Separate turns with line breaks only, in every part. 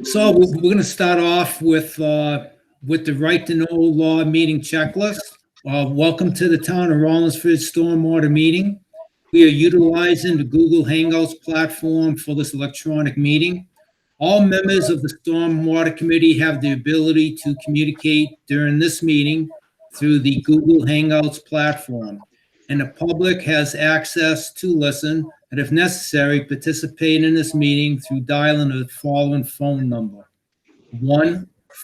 So we're going to start off with the Right to Know Law meeting checklist. Welcome to the Town of Rollinsford Stormwater Meeting. We are utilizing the Google Hangouts platform for this electronic meeting. All members of the Stormwater Committee have the ability to communicate during this meeting through the Google Hangouts platform, and the public has access to listen and, if necessary, participate in this meeting through dialing the following phone number: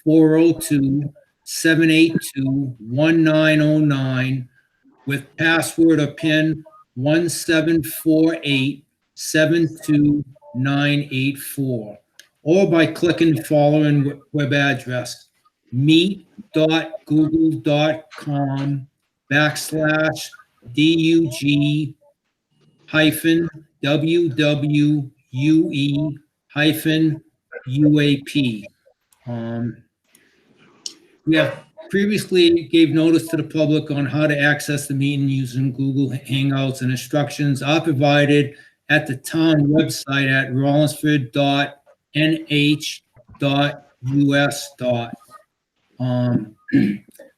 1-402-782-1909 with password or PIN 174872984, or by clicking the following web address: meet.google.com/DUG-WWUE-UAP. We have previously gave notice to the public on how to access the meeting using Google Hangouts, and instructions are provided at the town website at rollinsford.nh.us.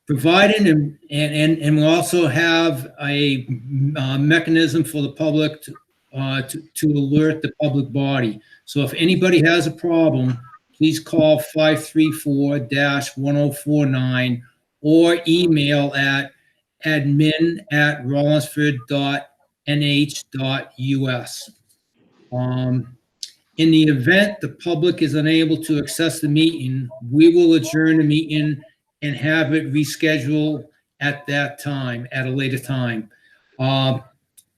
Provided, and we also have a mechanism for the public to alert the public body. So if anybody has a problem, please call 534-1049 or email at admin@rollinsford.nh.us. In the event the public is unable to access the meeting, we will adjourn the meeting and have it rescheduled at that time, at a later time.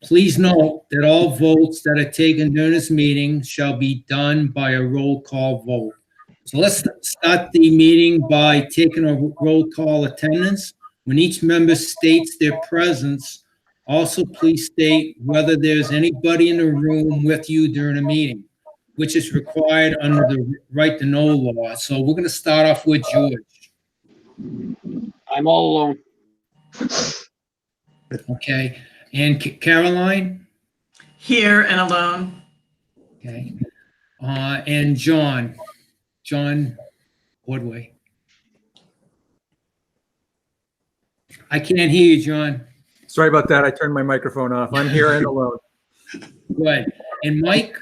Please note that all votes that are taken during this meeting shall be done by a roll call vote. So let's start the meeting by taking a roll call attendance. When each member states their presence, also please state whether there's anybody in the room with you during a meeting, which is required under the Right to Know law. So we're going to start off with George.
I'm all alone.
Okay. And Caroline?
Here and alone.
Okay. And John Woodway. I can't hear you, John.
Sorry about that. I turned my microphone off. I'm here and alone.
Good. And Mike?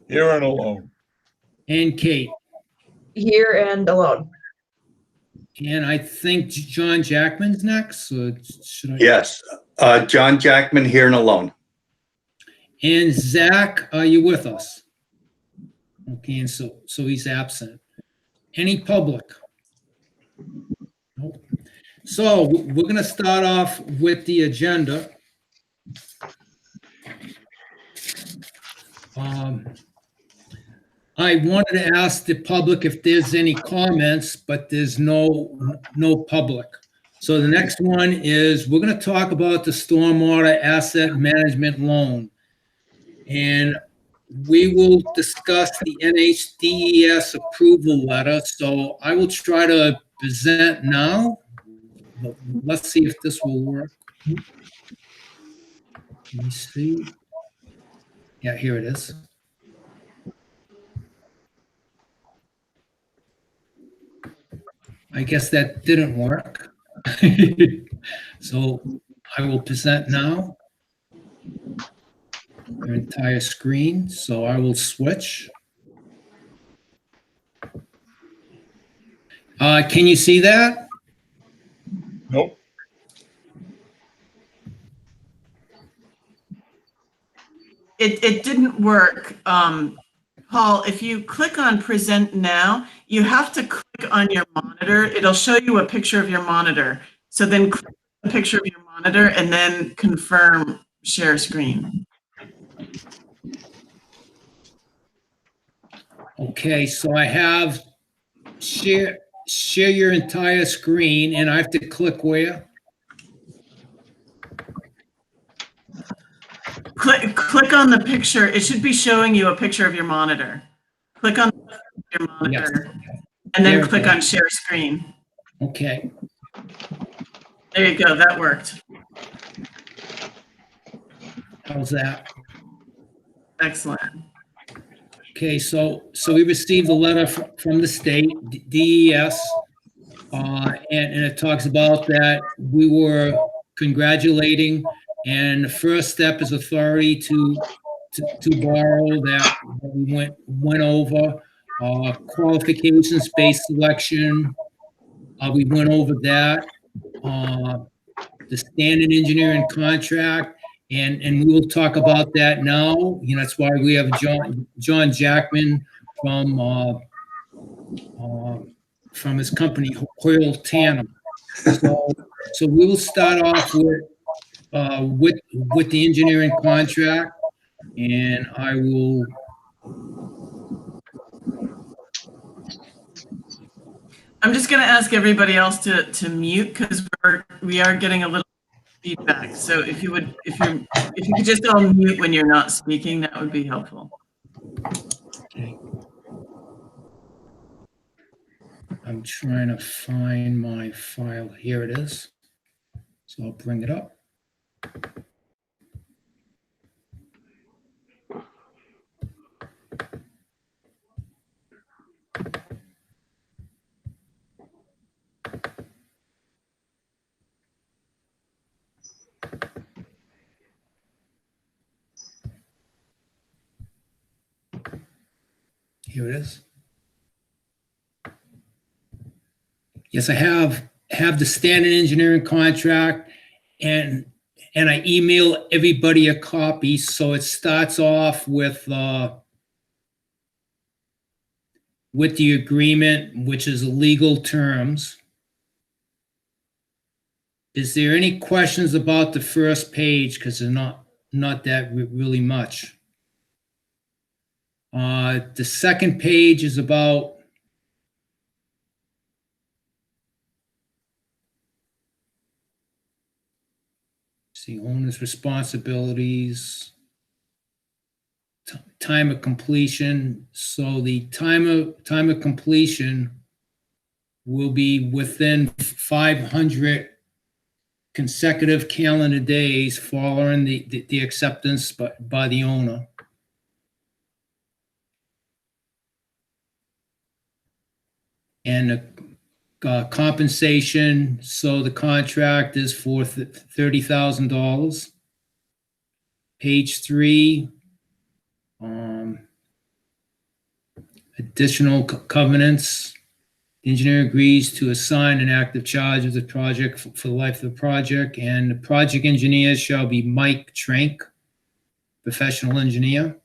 Here and alone.
And Kate?
Here and alone.
And I think John Jackman's next. So should I?
Yes. John Jackman, here and alone.
And Zach, are you with us? Okay, and so he's absent. Any public? Nope. So we're going to start off with the agenda. I wanted to ask the public if there's any comments, but there's no public. So the next one is we're going to talk about the stormwater asset management loan. And we will discuss the NHDES approval letter. So I will try to present now. Let's see if this will work. Let me see. Yeah, here it is. I guess that didn't work. So I will present now. Your entire screen. So I will switch. Can you see that?
Nope.
It didn't work. Paul, if you click on present now, you have to click on your monitor. It'll show you a picture of your monitor. So then click on the picture of your monitor and then confirm share screen.
Okay, so I have share your entire screen, and I have to click where?
Click on the picture. It should be showing you a picture of your monitor. Click on your monitor, yes. And then click on share screen.
Okay.
There you go. That worked.
How's that?
Excellent.
Okay, so we received a letter from the state, DES, and it talks about that we were congratulating, and the first step is authority to borrow that we went over, qualifications-based selection, we went over that, the standard engineering contract, and we will talk about that now. You know, that's why we have John Jackman from his company, Hoyle Tanner. So we will start off with the engineering contract, and I will.
I'm just going to ask everybody else to mute because we are getting a little feedback. So if you could just all mute when you're not speaking, that would be helpful.
Okay. I'm trying to find my file. Here it is. So I'll bring it up. Here it is. Yes, I have the standard engineering contract, and I email everybody a copy. So it starts off with the agreement, which is legal terms. Is there any questions about the first page? Because they're not that really much. The second page is about owner's responsibilities, time of completion. So the time of completion will be within 500 consecutive calendar days following the acceptance by the owner. And the compensation, so the contract is for $30,000. Page 3, additional covenants. The engineer agrees to assign an active charge of the project for the life of the project, and the project engineer shall be Mike Trank, professional engineer.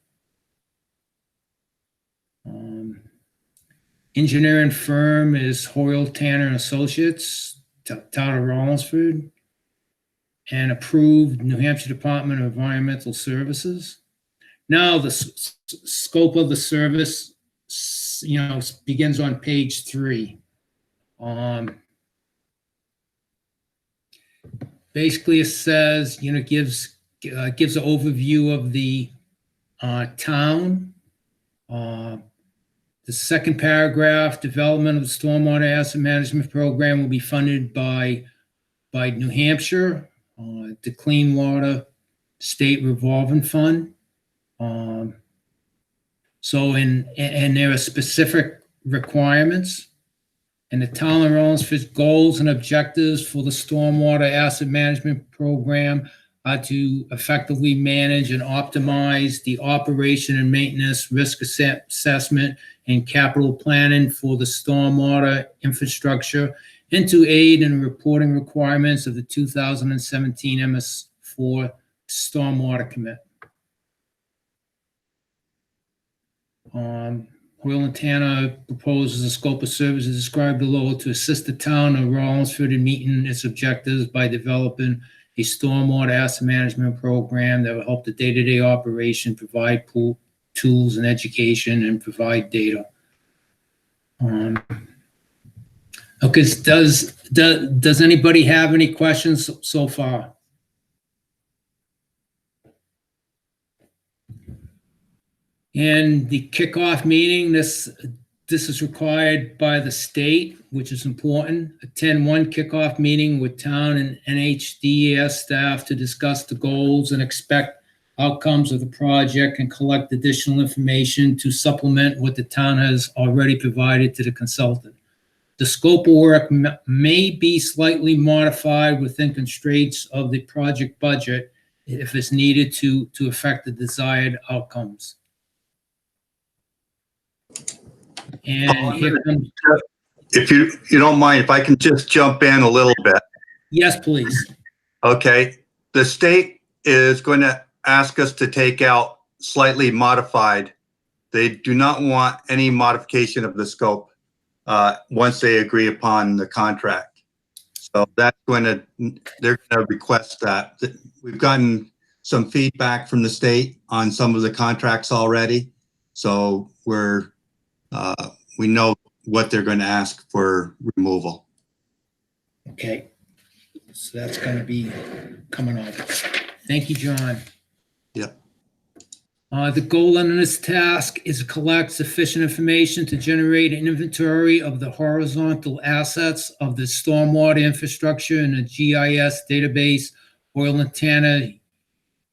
Engineering firm is Hoyle Tanner and Associates, town of Rollinsford, and approved New Hampshire Department of Environmental Services. Now the scope of the service, begins on page 3. Basically, it says, gives an overview of the town. The second paragraph, development of the stormwater asset management program will be funded by New Hampshire, the Clean Water State Revolving Fund. So, and there are specific requirements. And the town of Rollinsford's goals and objectives for the stormwater asset management program are to effectively manage and optimize the operation and maintenance, risk assessment, and capital planning for the stormwater infrastructure, and to aid in the reporting requirements of the 2017 MS4 stormwater commit. Hoyle and Tanner proposes a scope of services described below to assist the town of Rollinsford in meeting its objectives by developing a stormwater asset management program that will help the day-to-day operation, provide tools and education, and provide data. Okay, does anybody have any questions so far? And the kickoff meeting, this is required by the state, which is important. Attend one kickoff meeting with town and NHDES staff to discuss the goals and expect outcomes of the project and collect additional information to supplement what the town has already provided to the consultant. The scope of work may be slightly modified within constraints of the project budget if it's needed to affect the desired outcomes. And here comes,
If you don't mind, if I can just jump in a little bit.
yes, please.
Okay, the state is going to ask us to take out slightly modified. They do not want any modification of the scope once they agree upon the contract. So they're going to request that. We've gotten some feedback from the state on some of the contracts already. So we know what they're going to ask for removal.
Okay, so that's going to be coming up. Thank you, John.
Yep.
The goal under this task is to collect sufficient information to generate an inventory of the horizontal assets of the stormwater infrastructure in a GIS database. Oil Montana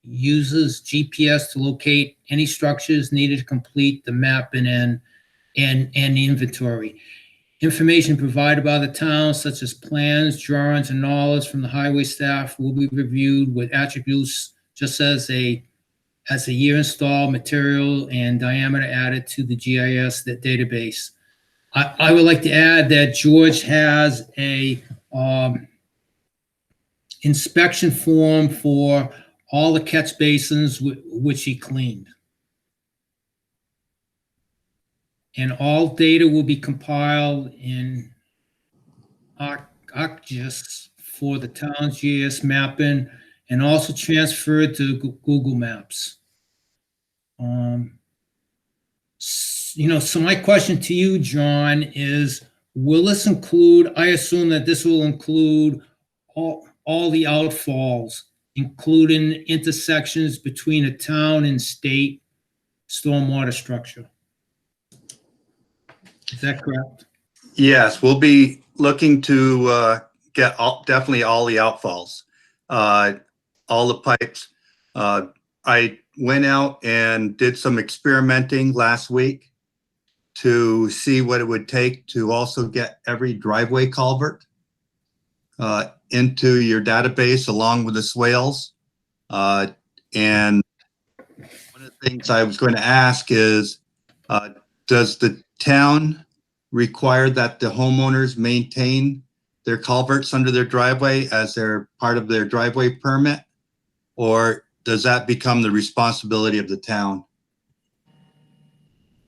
uses GPS to locate any structures needed to complete the mapping and the inventory. Information provided by the town, such as plans, drawings, and knowledge from the highway staff, will be reviewed with attributes just as a year installed, material, and diameter added to the GIS database. I would like to add that George has a inspection form for all the catch basins which he cleaned. And all data will be compiled in ArcGIS for the town's GIS mapping and also transferred to Google Maps. So my question to you, John, is will this include, I assume that this will include all the outfalls, including intersections between a town and state stormwater structure? Is that correct?
Yes, we'll be looking to get definitely all the outfalls, all the pipes. I went out and did some experimenting last week to see what it would take to also get every driveway culvert into your database along with the swales. And one of the things I was going to ask is, does the town require that the homeowners maintain their culverts under their driveway as they're part of their driveway permit? Or does that become the responsibility of the town?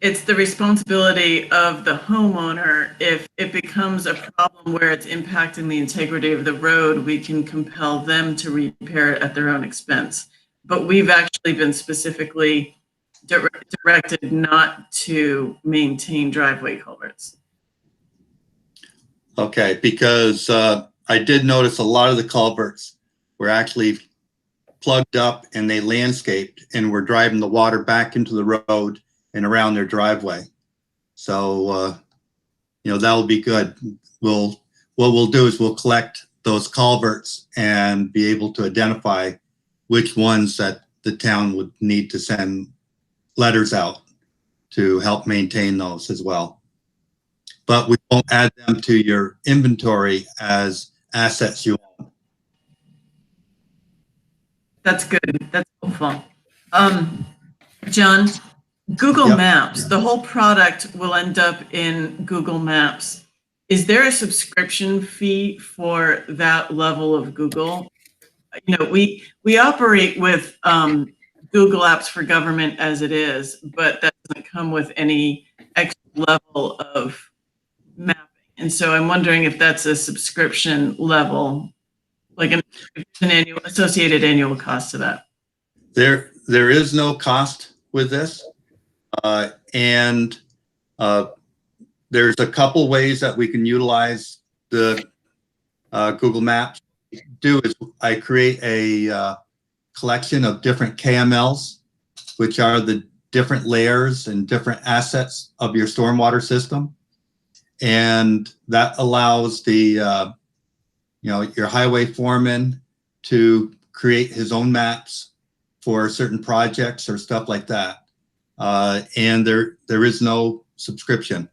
It's the responsibility of the homeowner. If it becomes a problem where it's impacting the integrity of the road, we can compel them to repair it at their own expense. But we've actually been specifically directed not to maintain driveway culverts.
Okay, because I did notice a lot of the culverts were actually plugged up and they landscaped and were driving the water back into the road and around their driveway. So, that'll be good. What we'll do is we'll collect those culverts and be able to identify which ones that the town would need to send letters out to help maintain those as well. But we won't add them to your inventory as assets you own.
That's good. That's helpful. John, Google
Yep.
Maps, the whole product will end up in Google Maps. Is there a subscription fee for that level of Google? We operate with Google Apps for Government as it is, but that doesn't come with any extra level of mapping. And so I'm wondering if that's a subscription level, like an associated annual cost to that.
There is no cost with this. And there's a couple ways that we can utilize the Google Maps. What I do is I create a collection of different KMLs, which are the different layers and different assets of your stormwater system. And that allows the, your highway foreman to create his own maps for certain projects or stuff like that. And there is no subscription.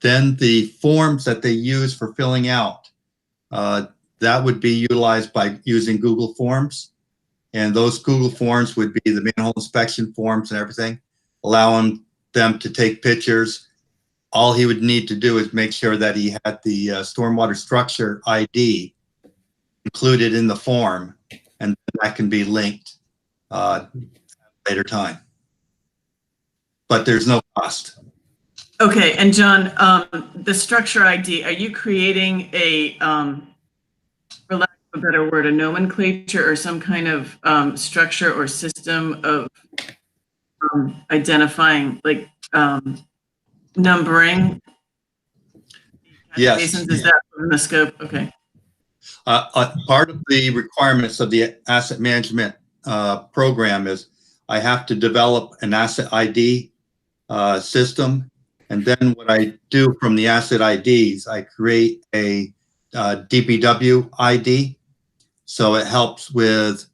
Then the forms that they use for filling out, that would be utilized by using Google Forms. And those Google Forms would be the manhole inspection forms and everything, allowing them to take pictures. All he would need to do is make sure that he had the stormwater structure ID included in the form, and that can be linked at a later time. But there's no cost.
Okay, and John, the structure ID, are you creating a, for lack of a better word, a nomenclature or some kind of structure or system of identifying, like numbering?
Yes.
Basins? Is that within the scope? Okay.
Part of the requirements of the asset management program is I have to develop an asset ID system. And then what I do from the asset IDs, I create a DPW ID. So it helps with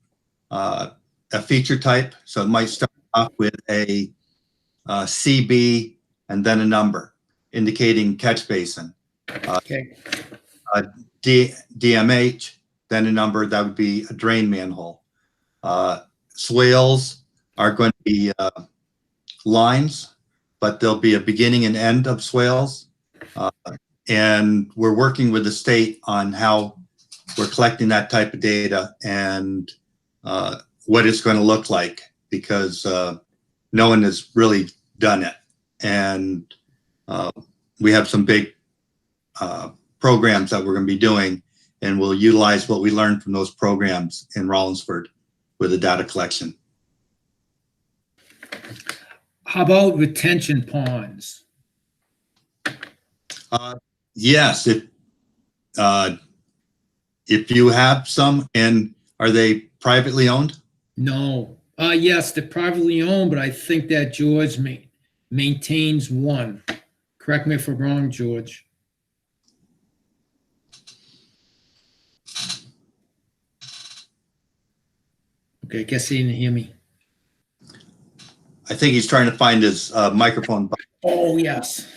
a feature type. So it might start off with a CB and then a number indicating catch basin.
Okay.
DMH, then a number that would be a drain manhole. Swales are going to be lines, but there'll be a beginning and end of swales. And we're working with the state on how we're collecting that type of data and what it's going to look like, because no one has really done it. And we have some big programs that we're going to be doing, and we'll utilize what we learned from those programs in Rollinsford with the data collection.
How about retention ponds?
Yes, if you have some, and are they privately owned?
No. Yes, they're privately owned, but I think that George maintains one. Correct me if I'm wrong, George. Okay, I guess he didn't hear me.
I think he's trying to find his microphone.
Oh, yes.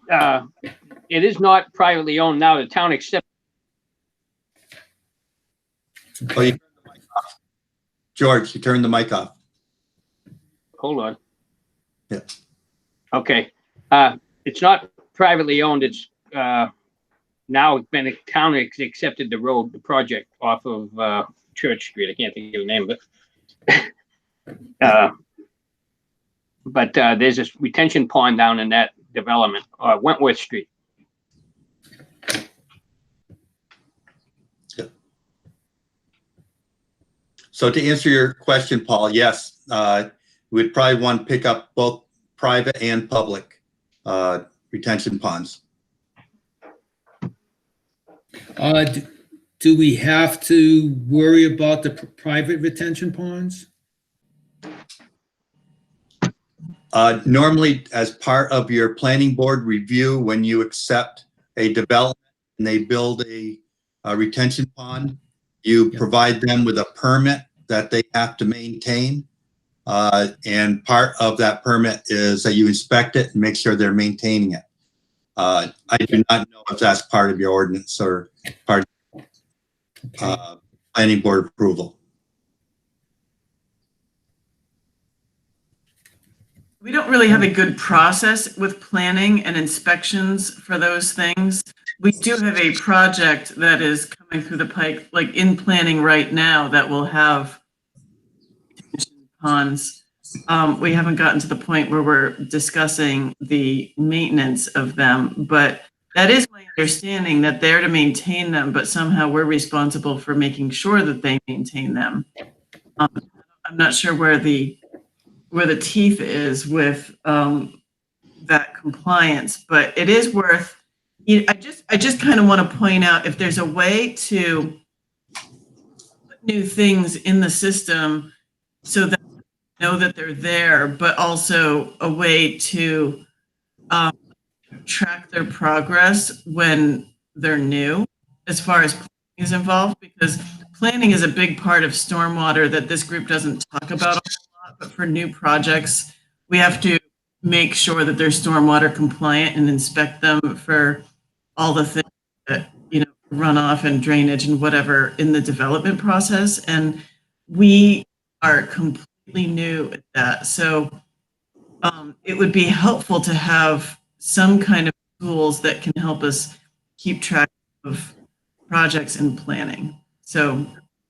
It is not privately owned now. The town accepts.
Oh, you turned the mic off. George, you turned the mic off.
Hold on.
Yeah.
Okay. It's not privately owned. It's now been a town has accepted the project off of Church Street. I can't think of the name of it. But there's this retention pond down in that development, Wentworth Street.
So to answer your question, Paul, yes, we'd probably want to pick up both private and public retention ponds.
Do we have to worry about the private retention ponds?
Normally, as part of your planning board review, when you accept a development and they build a retention pond, you provide them with a permit that they have to maintain. And part of that permit is that you inspect it and make sure they're maintaining it. I do not know if that's part of your ordinance or part of planning board approval.
We don't really have a good process with planning and inspections for those things. We do have a project that is coming through the pike, like in planning right now, that will have retention ponds. We haven't gotten to the point where we're discussing the maintenance of them, but that is my understanding, that they're to maintain them, but somehow we're responsible for making sure that they maintain them. I'm not sure where the teeth is with that compliance, but it is worth. I just kind of want to point out, if there's a way to put new things in the system so that we know that they're there, but also a way to track their progress when they're new, as far as is involved, because planning is a big part of stormwater that this group doesn't talk about a whole lot, but for new projects, we have to make sure that they're stormwater compliant and inspect them for all the things that, runoff and drainage and whatever in the development process. And we are completely new at that. So it would be helpful to have some kind of tools that can help us keep track of projects and planning. So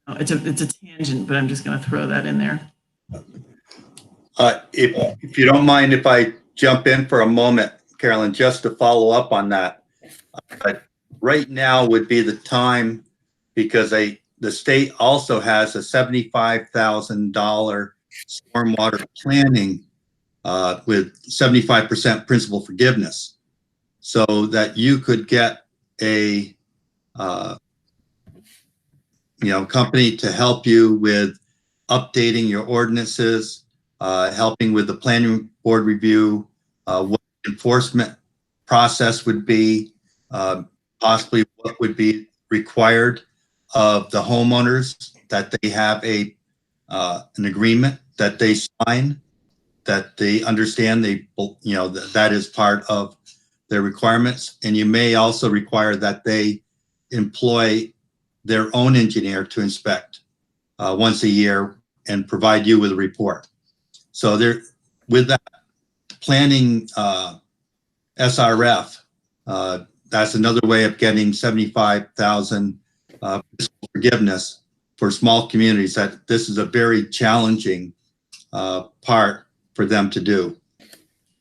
it's a tangent, but I'm just going to throw that in there.
If you don't mind if I jump in for a moment, Carolyn, just to follow up on that. Right now would be the time, because the state also has a $75,000 stormwater planning with 75% principal forgiveness, so that you could get a company to help you with updating your ordinances, helping with the planning board review, what enforcement process would be, possibly what would be required of the homeowners, that they have an agreement that they sign, that they understand that is part of their requirements. And you may also require that they employ their own engineer to inspect once a year and provide you with a report. So there, with that planning SRF, that's another way of getting 75,000 forgiveness for small communities. That this is a very challenging part for them to do.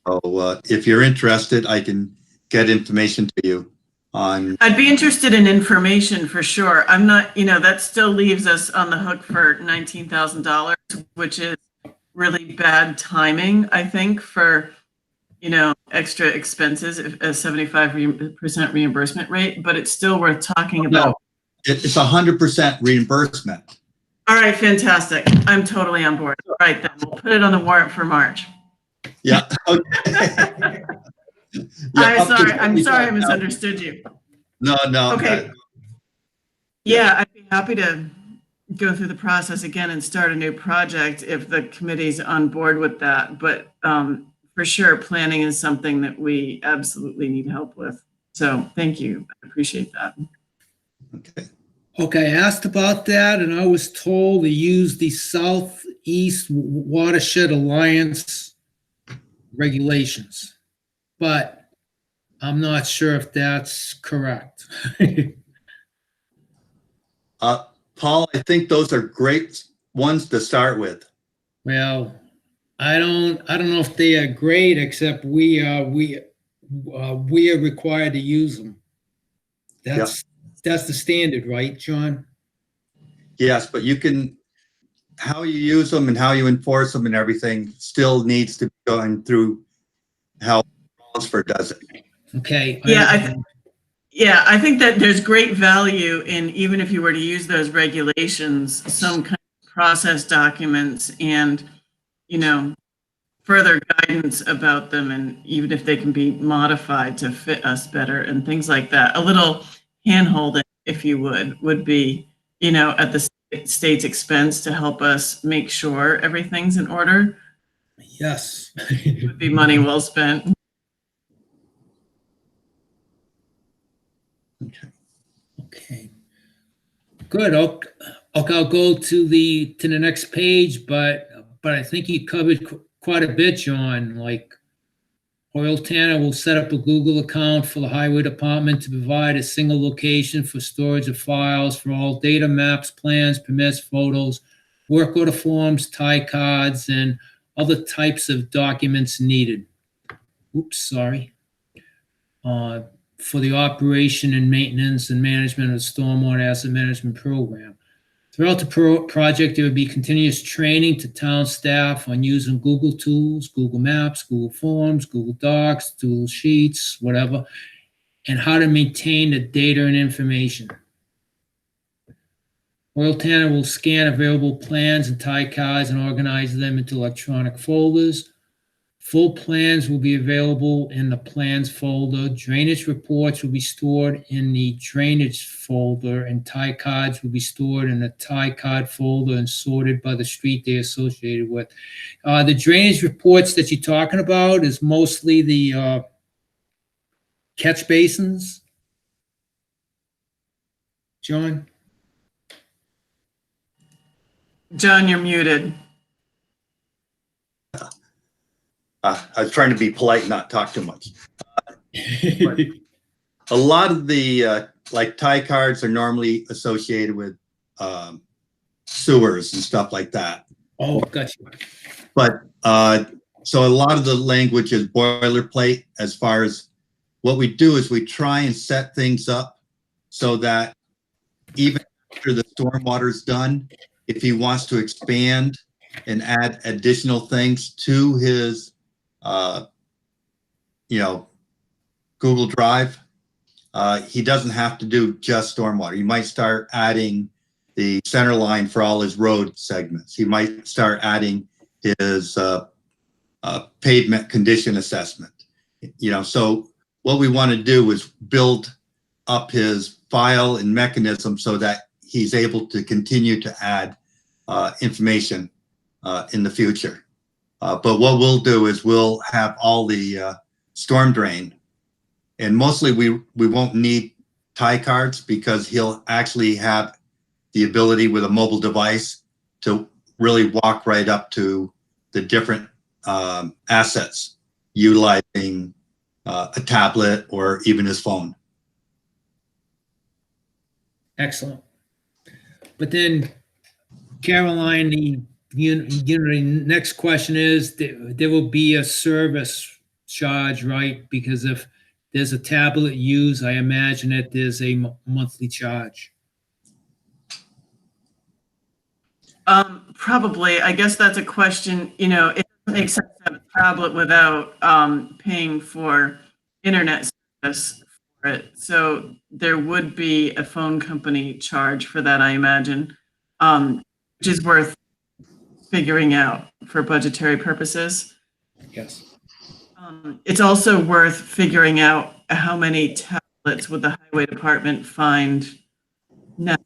So if you're interested, I can get information to you on.
I'd be interested in information for sure. I'm not, that still leaves us on the hook for $19,000, which is really bad timing, I think, for extra expenses, a 75% reimbursement rate, but it's still worth talking about.
No, it's 100% reimbursement.
All right, fantastic. I'm totally on board. All right, then we'll put it on the warrant for March.
Yeah. Okay.
I'm sorry I misunderstood you.
No.
Okay. Yeah, I'd be happy to go through the process again and start a new project if the committee's on board with that. But for sure, planning is something that we absolutely need help with. So thank you. I appreciate that.
Okay, I asked about that, and I was told to use the Southeast Watershed Alliance regulations, but I'm not sure if that's correct.
Paul, I think those are great ones to start with.
Well, I don't know if they are great, except we are required to use them. That's the standard, right, John?
Yes, but how you use them and how you enforce them and everything still needs to be going through how Rollinsford does it.
Okay.
Yeah, I think that there's great value in, even if you were to use those regulations, some kind of process documents and, further guidance about them, and even if they can be modified to fit us better and things like that. A little hand-holding, if you would be, at the state's expense to help us make sure everything's in order.
Yes.
Would be money well spent.
Okay. Good. Okay, I'll go to the next page, but I think you covered quite a bit, John. Like, Hoyle Tanner will set up a Google account for the Highway Department to provide a single location for storage of files for all data, maps, plans, permits, photos, work order forms, tie cards, and other types of documents needed. Oops, sorry. For the operation and maintenance and management of the Stormwater Asset Management Program. Throughout the project, there would be continuous training to town staff on using Google tools, Google Maps, Google Forms, Google Docs, Google Sheets, whatever, and how to maintain the data and information. Hoyle Tanner will scan available plans and tie cards and organize them into electronic folders. Full plans will be available in the plans folder. Drainage reports will be stored in the drainage folder, and tie cards will be stored in the tie card folder and sorted by the street they're associated with. The drainage reports that you're talking about is mostly the catch basins. John?
John, you're muted.
I was trying to be polite, not talk too much. A lot of the like tie cards are normally associated with sewers and stuff like that.
Oh, gotcha.
But so a lot of the language is boilerplate. As far as what we do is we try and set things up so that even after the stormwater is done, if he wants to expand and add additional things to his Google Drive, he doesn't have to do just stormwater. He might start adding the center line for all his road segments. He might start adding his pavement condition assessment. So what we want to do is build up his file and mechanism so that he's able to continue to add information in the future. But what we'll do is we'll have all the storm drain, and mostly we won't need tie cards because he'll actually have the ability with a mobile device to really walk right up to the different assets utilizing a tablet or even his phone.
Excellent. But then, Caroline, the next question is, there will be a service charge, right? Because if there's a tablet used, I imagine that there's a monthly charge.
Probably. I guess that's a question, it doesn't make sense to have a tablet without paying for internet service for it. So there would be a phone company charge for that, I imagine, which is worth figuring out for budgetary purposes.
Yes.
It's also worth figuring out how many tablets would the highway department find now.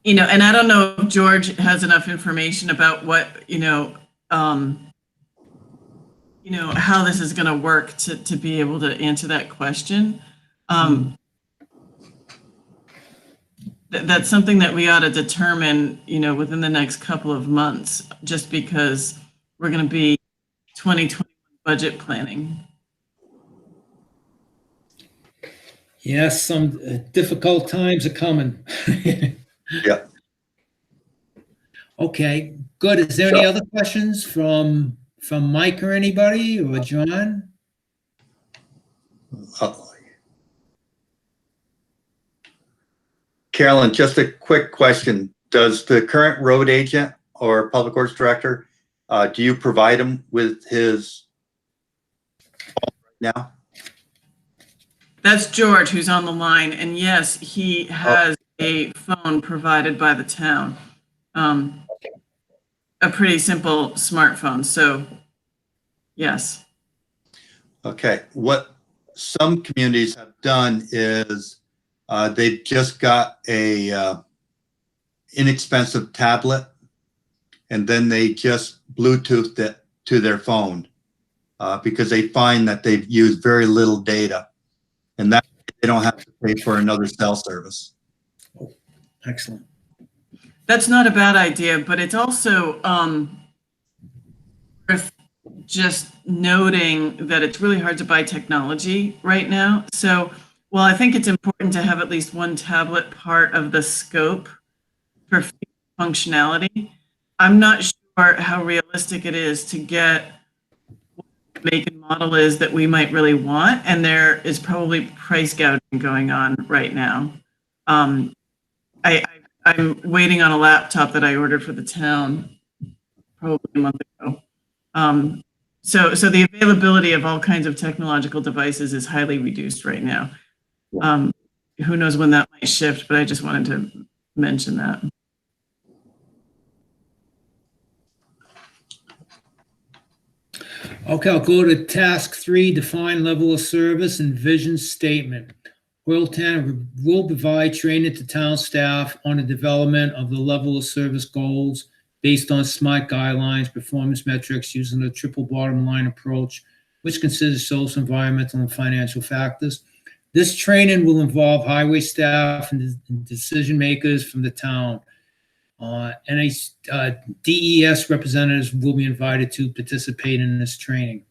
And I don't know if George has enough information about what, how this is going to work to be able to answer that question. That's something that we ought to determine, within the next couple of months, just because we're going to be 2021 budget planning.
Yes, some difficult times are coming.
Yeah.
Okay, good. Is there any other questions from Mike or anybody, or John?
Carolyn, just a quick question. Does the current road agent or public works director, do you provide him with his phone right now?
That's George who's on the line. And yes, he has a phone provided by the town. A pretty simple smartphone. So yes.
Okay. What some communities have done is they've just got a inexpensive tablet, and then they just Bluetoothed it to their phone because they find that they've used very little data, and that they don't have to pay for another cell service.
Excellent.
That's not a bad idea, but it's also worth just noting that it's really hard to buy technology right now. So while I think it's important to have at least one tablet part of the scope for functionality, I'm not sure how realistic it is to get what the make and model is that we might really want. And there is probably price gouging going on right now. I'm waiting on a laptop that I ordered for the town probably a month ago. So the availability of all kinds of technological devices is highly reduced right now. Who knows when that might shift, but I just wanted to mention that.
Okay, I'll go to task 3, define level of service and vision statement. Royal Town will provide training to town staff on the development of the level of service goals based on SMART guidelines, performance metrics using a triple bottom line approach, which considers social, environmental, and financial factors. This training will involve highway staff and decision makers from the town. DES representatives will be invited to participate in this training.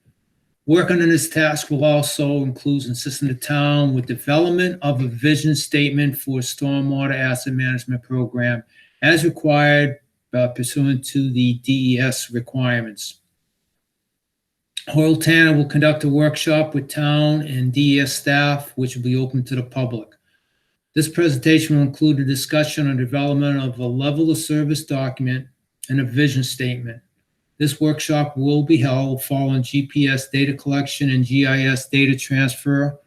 Work on this task will also include assisting the town with development of a vision statement for a stormwater asset management program as required pursuant to the DES requirements. Hoyle Tanner will conduct a workshop with town and DES staff, which will be open to the public. This presentation will include a discussion on development of a level of service document and a vision statement. This workshop will be held following GPS data collection and GIS data transfer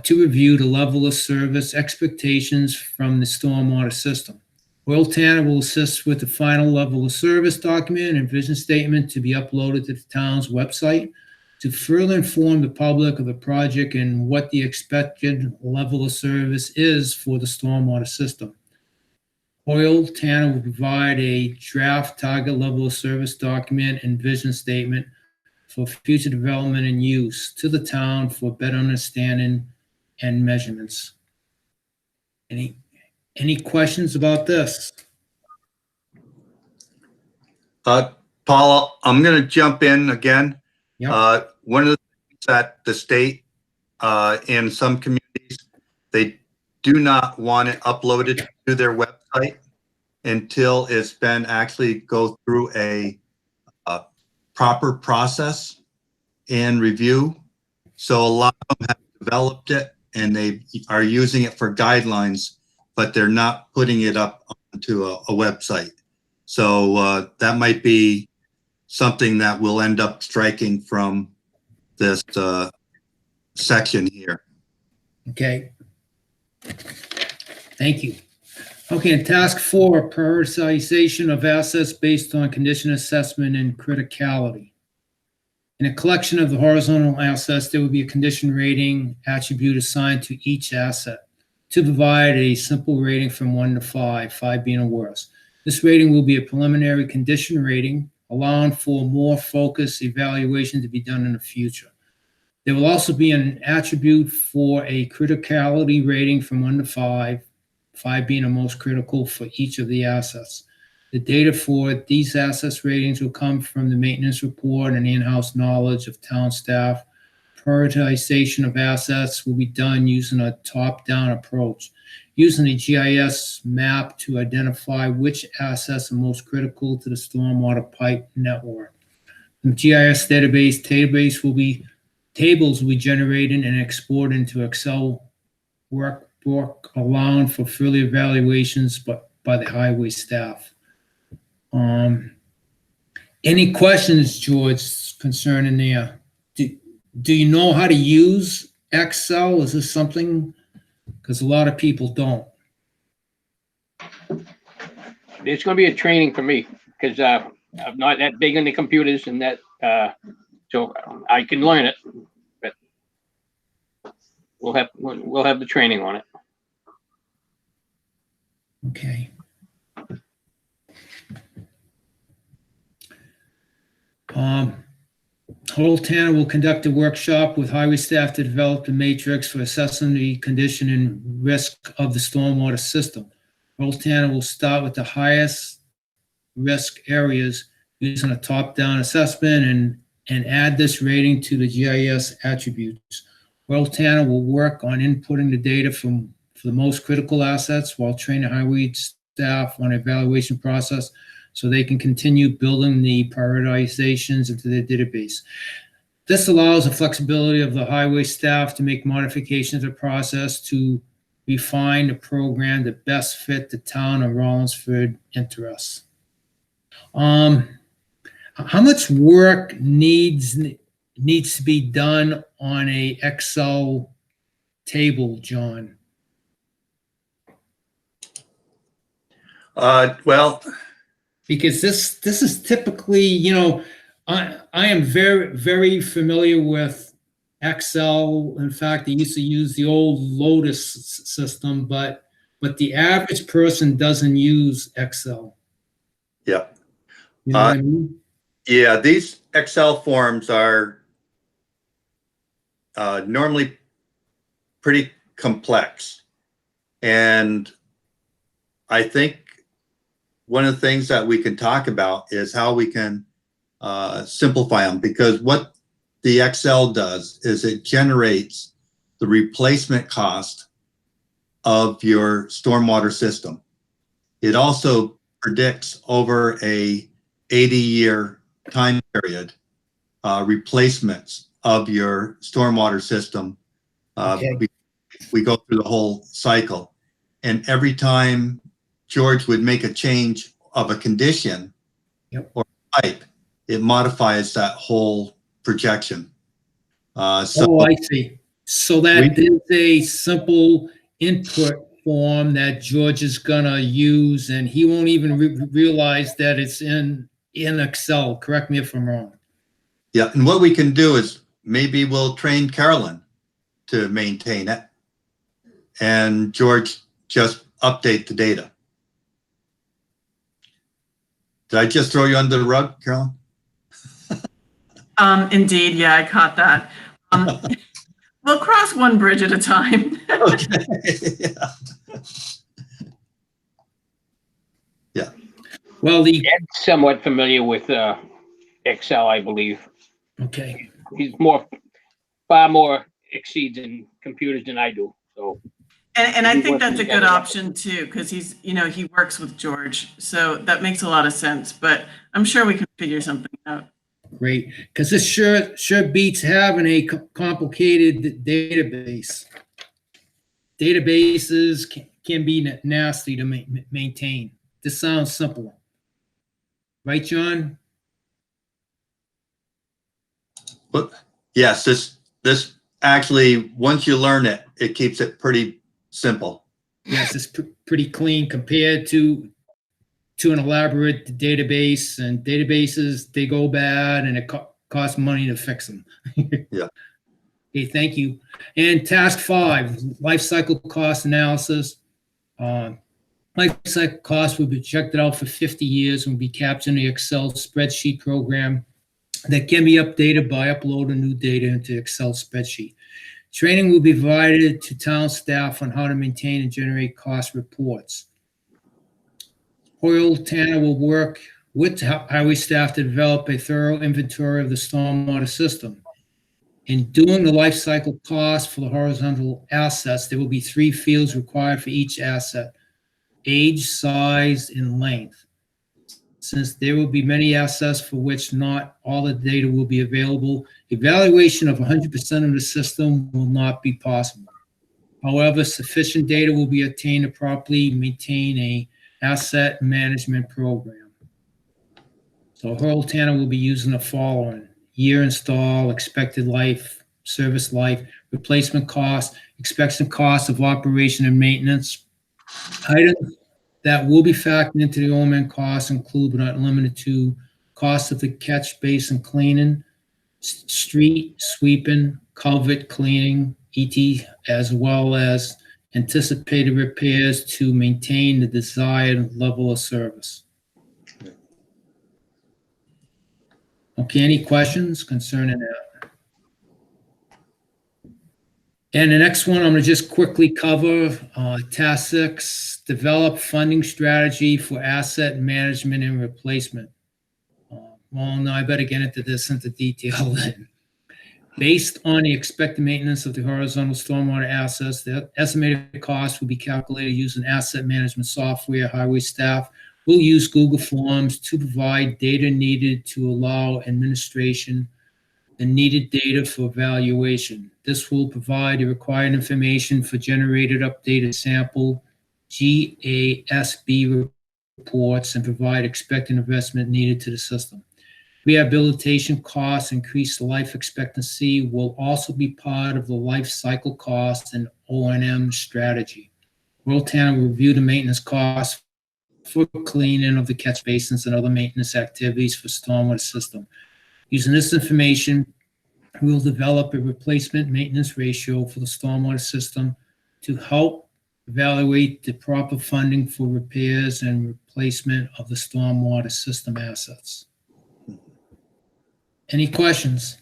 to review the level of service expectations from the stormwater system. Royal Tanner will assist with the final level of service document and vision statement to be uploaded to the town's website to further inform the public of the project and what the expected level of service is for the stormwater system. Royal Tanner will provide a draft target level of service document and vision statement for future development and use to the town for better understanding and measurements. Any questions about this?
Paula, I'm going to jump in again.
Yep.
One of the things that the state in some communities, they do not want it uploaded to their website until it's been actually go through a proper process and review. So a lot of them have developed it and they are using it for guidelines, but they're not putting it up onto a website. So that might be something that will end up striking from this section here.
Okay. Thank you. Okay, and task 4, prioritization of assets based on condition assessment and criticality. In a collection of the horizontal assets, there will be a condition rating attribute assigned to each asset to provide a simple rating from 1 to 5, 5 being the worst. This rating will be a preliminary condition rating, allowing for more focused evaluation to be done in the future. There will also be an attribute for a criticality rating from 1 to 5, 5 being the most critical for each of the assets. The data for these assets ratings will come from the maintenance report and in-house knowledge of town staff. Prioritization of assets will be done using a top-down approach, using a GIS map to identify which assets are most critical to the stormwater pipe network. The GIS tables will be generated and exported into Excel workbook, allowing for further evaluations by the highway staff. Any questions, George, concerning there? Do you know how to use Excel? Is this something? Because a lot of people don't.
It's going to be a training for me because I'm not that big on the computers and that, so I can learn it, but we'll have the training on it.
Okay. Hoyle Tanner will conduct a workshop with highway staff to develop the matrix for assessing the condition and risk of the stormwater system. Hoyle Tanner will start with the highest risk areas using a top-down assessment and add this rating to the GIS attributes. Hoyle Tanner will work on inputting the data for the most critical assets while training highway staff on evaluation process so they can continue building the prioritizations into their database. This allows the flexibility of the highway staff to make modifications to the process to refine the program to best fit the town of Rollinsford interests. How much work needs to be done on a Excel table, John?
Well,
Because this is typically, I am very, very familiar with Excel. In fact, I used to use the old Lotus system, but the average person doesn't use Excel.
Yeah.
You know what I mean?
Yeah, these Excel forms are normally pretty complex. And I think one of the things that we can talk about is how we can simplify them, because what the Excel does is it generates the replacement cost of your stormwater system. It also predicts over a 80-year time period replacements of your stormwater system.
Okay.
We go through the whole cycle, and every time George would make a change of a condition or type, it modifies that whole projection. So
I see. So that is a simple input form that George is gonna use, and he won't even realize that it's in Excel. Correct me if I'm wrong.
yeah, and what we can do is maybe we'll train Carolyn to maintain it, and George just update the data. Did I just throw you under the rug, Carolyn?
Indeed, yeah, I caught that. We'll cross one bridge at a time.
Okay. Yeah.
Well,
Ed's somewhat familiar with Excel, I believe.
okay.
He's far more exceeds in computers than I do. So,
And I think that's a
Together.
good option too, because he works with George, so that makes a lot of sense. But I'm sure we can figure something out.
Great, because this sure beats having a complicated database. Databases can be nasty to maintain. This sounds simple. Right, John?
But yes, this actually, once you learn it, it keeps it pretty simple.
Yes, it's pretty clean compared to an elaborate database, and databases, they go bad and it costs money to fix them.
Yeah.
Okay, thank you. And task 5, life cycle cost analysis. Life cycle costs will be projected out for 50 years and will be captured in the Excel spreadsheet program that can be updated by uploading new data into Excel spreadsheet. Training will be provided to town staff on how to maintain and generate cost reports. Hoyle Tanner will work with highway staff to develop a thorough inventory of the stormwater system. In doing the life cycle cost for the horizontal assets, there will be 3 fields required for each asset: age, size, and length. Since there will be many assets for which not all the data will be available, evaluation of 100% of the system will not be possible. However, sufficient data will be obtained to properly maintain a asset management program. So Hoyle Tanner will be using the following: year install, expected life, service life, replacement cost, expected cost of operation and maintenance. Items that will be factored into the O&M costs include but not limited to cost of the catch basin cleaning, street sweeping, culvert cleaning, ET, as well as anticipated repairs to maintain the desired level of service. Okay, any questions concerning that? And the next one, I'm going to just quickly cover task 6, develop funding strategy for asset management and replacement. Well, no, I better get into detail then. Based on the expected maintenance of the horizontal stormwater assets, the estimated cost will be calculated using asset management software. Highway staff will use Google Forms to provide data needed to allow administration and needed data for evaluation. This will provide the required information for generated updated sample GASB reports and provide expected investment needed to the system. Rehabilitation costs, increased life expectancy will also be part of the life cycle cost and O&M strategy. Hoyle Tanner will review the maintenance costs for cleaning of the catch basins and other maintenance activities for stormwater system. Using this information, we will develop a replacement maintenance ratio for the stormwater system to help evaluate the proper funding for repairs and replacement of the stormwater system assets. Any questions?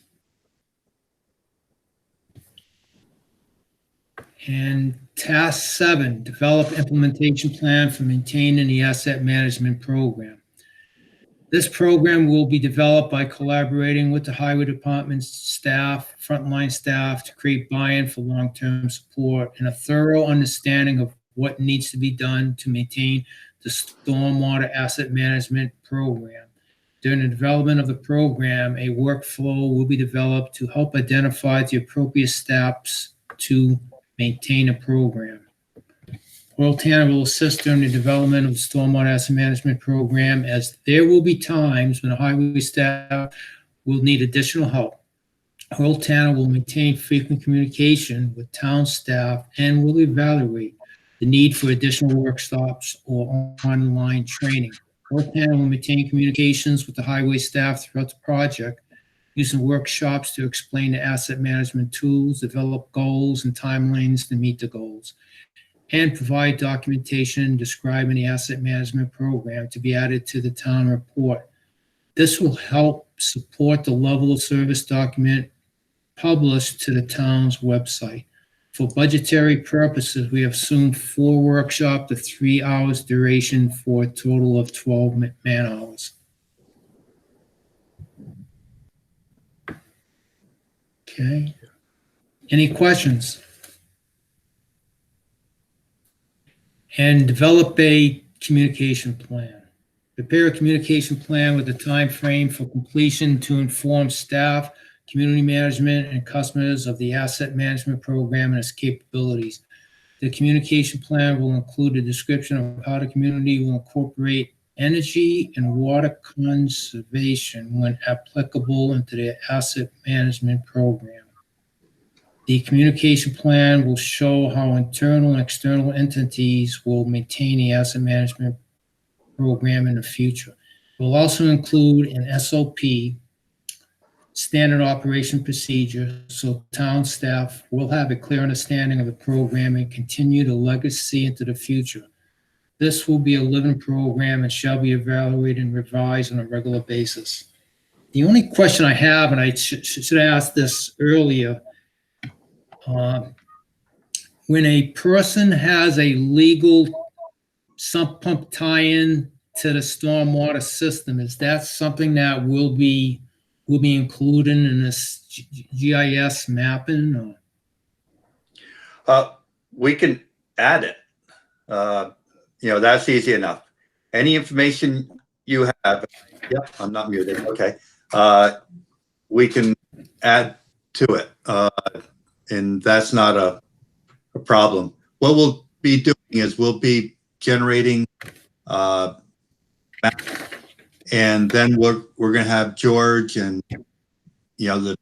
And task 7, develop implementation plan for maintaining the asset management program. This program will be developed by collaborating with the highway department's staff, frontline staff, to create buy-in for long-term support and a thorough understanding of what needs to be done to maintain the stormwater asset management program. During the development of the program, a workflow will be developed to help identify the appropriate steps to maintain a program. Oil Tanner will assist during the development of the stormwater asset management program, as there will be times when the highway staff will need additional help. Oil Tanner will maintain frequent communication with town staff and will evaluate the need for additional workshops or online training. Oil Tanner will maintain communications with the highway staff throughout the project, using workshops to explain the asset management tools, develop goals and timelines to meet the goals, and provide documentation describing the asset management program to be added to the town report. This will help support the level of service document published to the town's website. For budgetary purposes, we have assumed 4 workshops of 3 hours duration for a total of 12 man-hours. Okay. Any questions? And develop a communication plan. Prepare a communication plan with a time frame for completion to inform staff, community management, and customers of the asset management program and its capabilities. The communication plan will include a description of how the community will incorporate energy and water conservation when applicable into their asset management program. The communication plan will show how internal and external entities will maintain the asset management program in the future. It will also include an SOP, standard operation procedure, so town staff will have a clear understanding of the program and continue the legacy into the future. This will be a living program and shall be evaluated and revised on a regular basis. The only question I have, and I should have asked this earlier, when a person has a legal sump pump tie-in to the stormwater system, is that something that will be included in this GIS mapping?
We can add it. That's easy enough. Any information you have, yep, I'm not muted, okay. We can add to it. And that's not a problem. What we'll be doing is we'll be generating maps, and then we're going to have George and if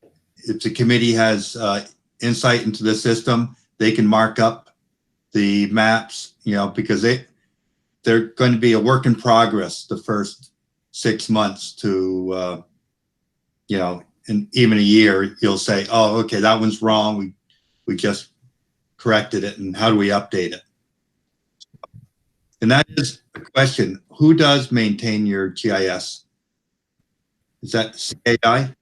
the committee has insight into the system, they can mark up the maps, because they're going to be a work in progress the first 6 months to in even a year. You'll say, oh, okay, that one's wrong. We just corrected it, and how do we update it? And that is the question. Who does maintain your GIS? Is that CAI?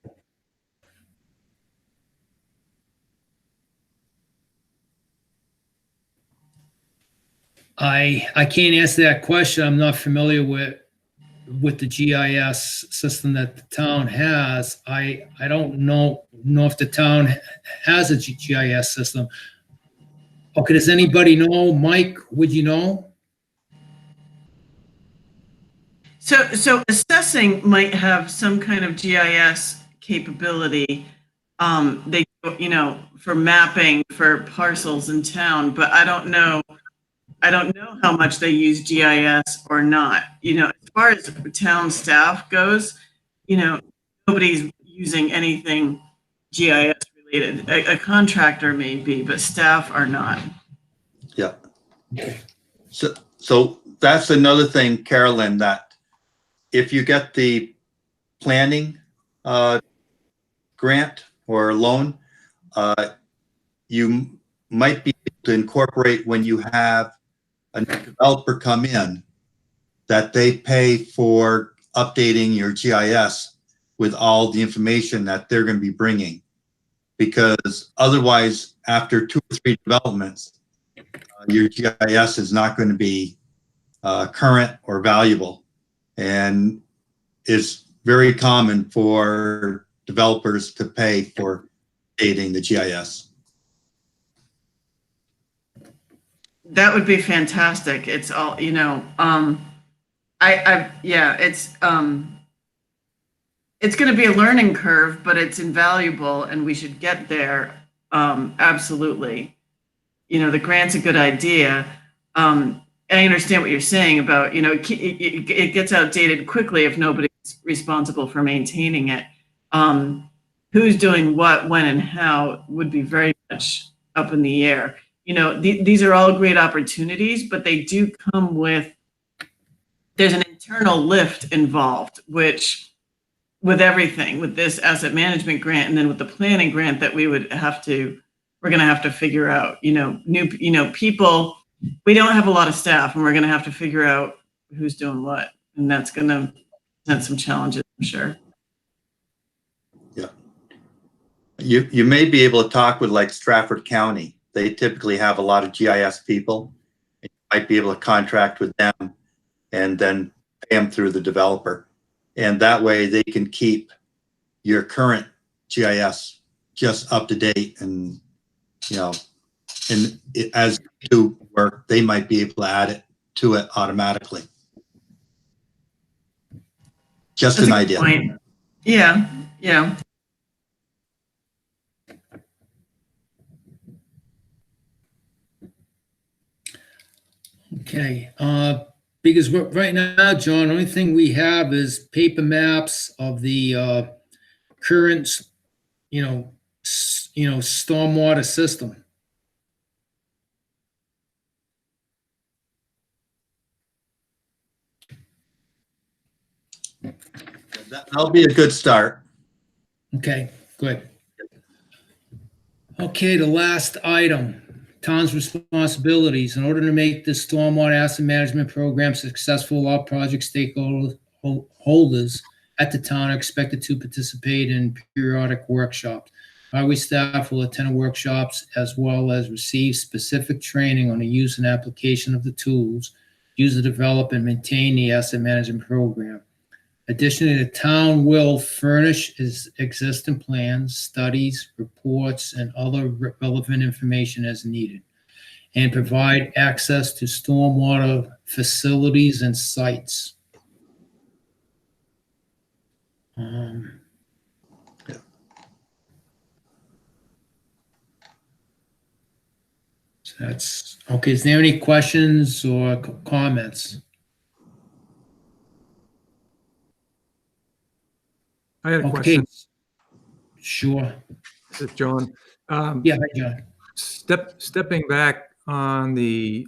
I can't answer that question. I'm not familiar with the GIS system that the town has. I don't know if the town has a GIS system. Okay, does anybody know? Mike, would you know?
So assessing might have some kind of GIS capability. They, for mapping for parcels in town, but I don't know how much they use GIS or not. As far as town staff goes, nobody's using anything GIS related. A contractor may be, but staff are not.
Yeah. So that's another thing, Carolyn, that if you get the planning grant or loan, you might be able to incorporate when you have a new developer come in, that they pay for updating your GIS with all the information that they're going to be bringing. Because otherwise, after 2 or 3 developments, your GIS is not going to be current or valuable. And it's very common for developers to pay for updating the GIS.
That would be fantastic. It's all, yeah, it's going to be a learning curve, but it's invaluable and we should get there. Absolutely. The grant's a good idea. I understand what you're saying about, it gets outdated quickly if nobody's responsible for maintaining it. Who's doing what, when, and how would be very much up in the air. These are all great opportunities, but they do come with, there's an internal lift involved, which with everything, with this asset management grant and then with the planning grant that we're going to have to figure out, people, we don't have a lot of staff and we're going to have to figure out who's doing what. And that's going to present some challenges, I'm sure.
Yeah. You may be able to talk with like Stratford County. They typically have a lot of GIS people. You might be able to contract with them and then pay them through the developer. And that way they can keep your current GIS just up to date. And, as you do work, they might be able to add it to it automatically. Just
That's
an
a good
idea.
point. Yeah.
Okay, because right now, John, the only thing we have is paper maps of the current, stormwater system.
That'll be a good start.
Okay, good. Okay, the last item. Town's responsibilities. In order to make the stormwater asset management program successful, all project stakeholders at the town are expected to participate in periodic workshops. Highway staff will attend workshops as well as receive specific training on the use and application of the tools used to develop and maintain the asset management program. Additionally, the town will furnish its existing plans, studies, reports, and other relevant information as needed, and provide access to stormwater facilities and sites. So that's okay. Is there any questions or comments?
I had a
Okay,
question.
sure.
This is John.
Yeah, hi, John.
Stepping back on the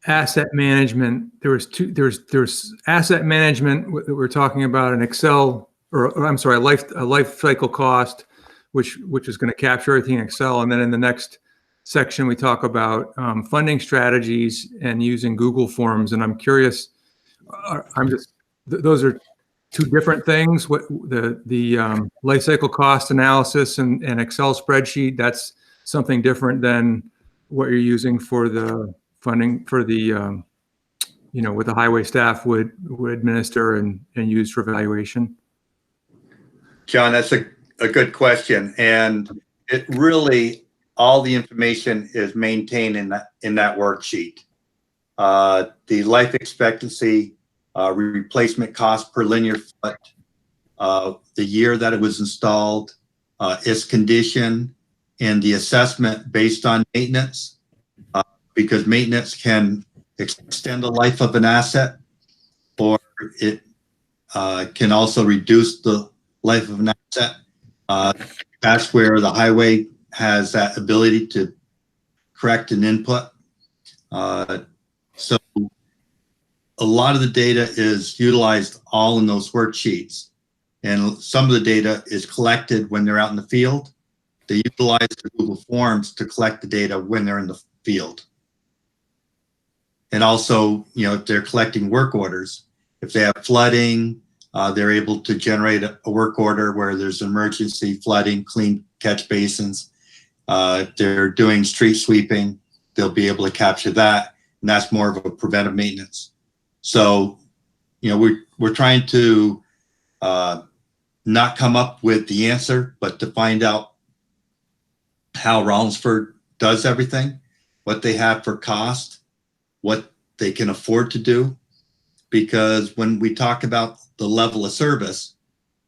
asset management, there's asset management that we're talking about, an Excel, or I'm sorry, a life cycle cost, which is going to capture everything in Excel, and then in the next section we talk about funding strategies and using Google Forms. And I'm curious, those are two different things. What the life cycle cost analysis and Excel spreadsheet, that's something different than what you're using for the funding for the what the highway staff would administer and use for evaluation.
John, that's a good question. And it really, all the information is maintained in that worksheet. The life expectancy, replacement cost per linear foot, the year that it was installed, its condition, and the assessment based on maintenance, because maintenance can extend the life of an asset, or it can also reduce the life of an asset. That's where the highway has that ability to correct an input. So a lot of the data is utilized all in those worksheets. And some of the data is collected when they're out in the field. They utilize the Google Forms to collect the data when they're in the field. And also, you know, if they're collecting work orders, if they have flooding, they're able to generate a work order where there's emergency flooding, clean catch basins. If they're doing street sweeping, they'll be able to capture that. And that's more of a preventive maintenance. So, you know, we're trying to not come up with the answer, but to find out how Rollinsford does everything, what they have for cost, what they can afford to do. Because when we talk about the level of service,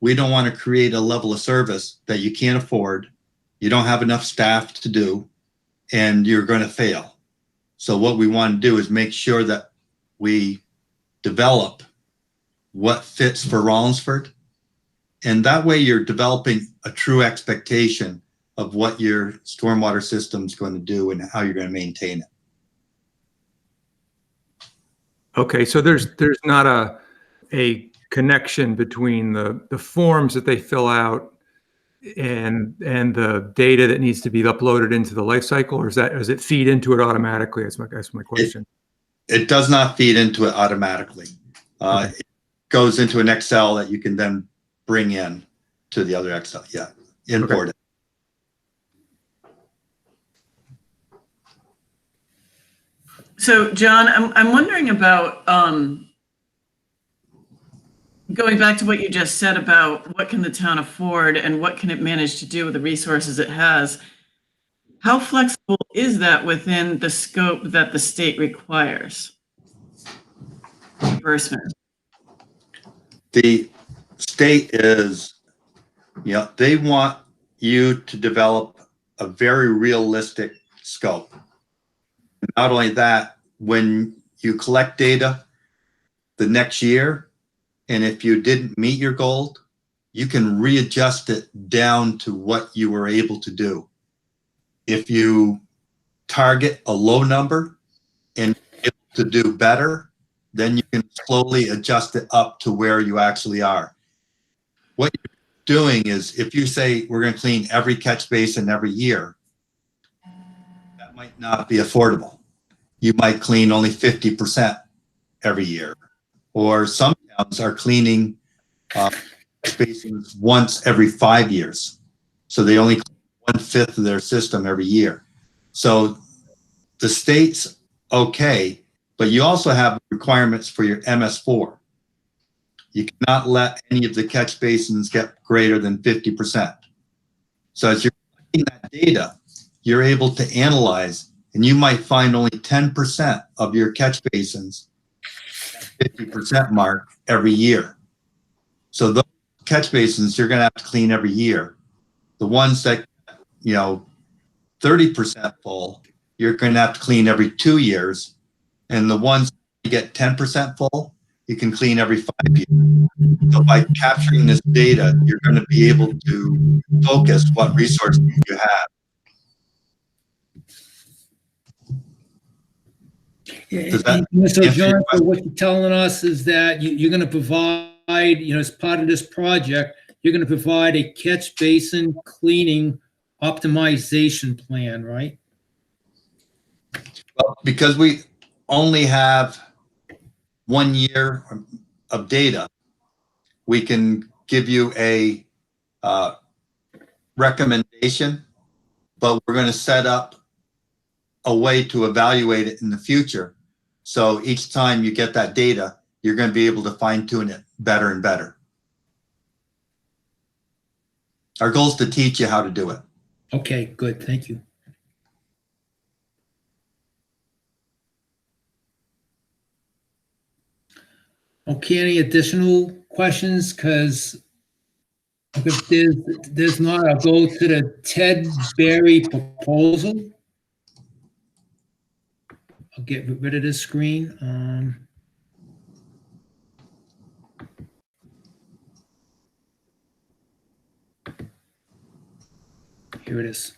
we don't want to create a level of service that you can't afford, you don't have enough staff to do, and you're going to fail. So what we want to do is make sure that we develop what fits for Rollinsford. And that way you're developing a true expectation of what your stormwater system is going to do and how you're going to maintain it.
Okay, so there's not a connection between the forms that they fill out and the data that needs to be uploaded into the life cycle, or does it feed into it automatically? That's my question.
It does not feed into it automatically.
Okay.
It goes into an Excel that you can then bring in to the other Excel. Yeah, import it.
So, John, I'm wondering about going back to what you just said about what can the town afford and what can it manage to do with the resources it has. How flexible is that within the scope that the state requires? Reimbursement.
The state is, you know, they want you to develop a very realistic scope. Not only that, when you collect data the next year, and if you didn't meet your goal, you can readjust it down to what you were able to do. If you target a low number and able to do better, then you can slowly adjust it up to where you actually are. What you're doing is, if you say we're going to clean every catch basin every year, that might not be affordable. You might clean only 50% every year. Or some towns are cleaning catch basins once every 5 years. So they only clean 1/5 of their system every year. So the state's okay, but you also have requirements for your MS4. You cannot let any of the catch basins get greater than 50%. So as you're collecting that data, you're able to analyze, and you might find only 10% of your catch basins at 50% mark every year. So those catch basins you're going to have to clean every year. The ones that, you know, 30% full, you're going to have to clean every 2 years. And the ones you get 10% full, you can clean every 5 years. So by capturing this data, you're going to be able to focus what resources you have. Does that
So
answer your
John, so
question?
what you're telling us is that you're going to provide, you know, as part of this project, you're going to provide a catch basin cleaning optimization plan, right?
Well, because we only have 1 year of data, we can give you a recommendation, but we're going to set up a way to evaluate it in the future. So each time you get that data, you're going to be able to fine tune it better and better. Our goal is to teach you how to do it.
Okay, good. Thank you. Okay, any additional questions? Because if there's not, I'll go to the Ted Berry proposal. I'll get rid of this screen. Here it is.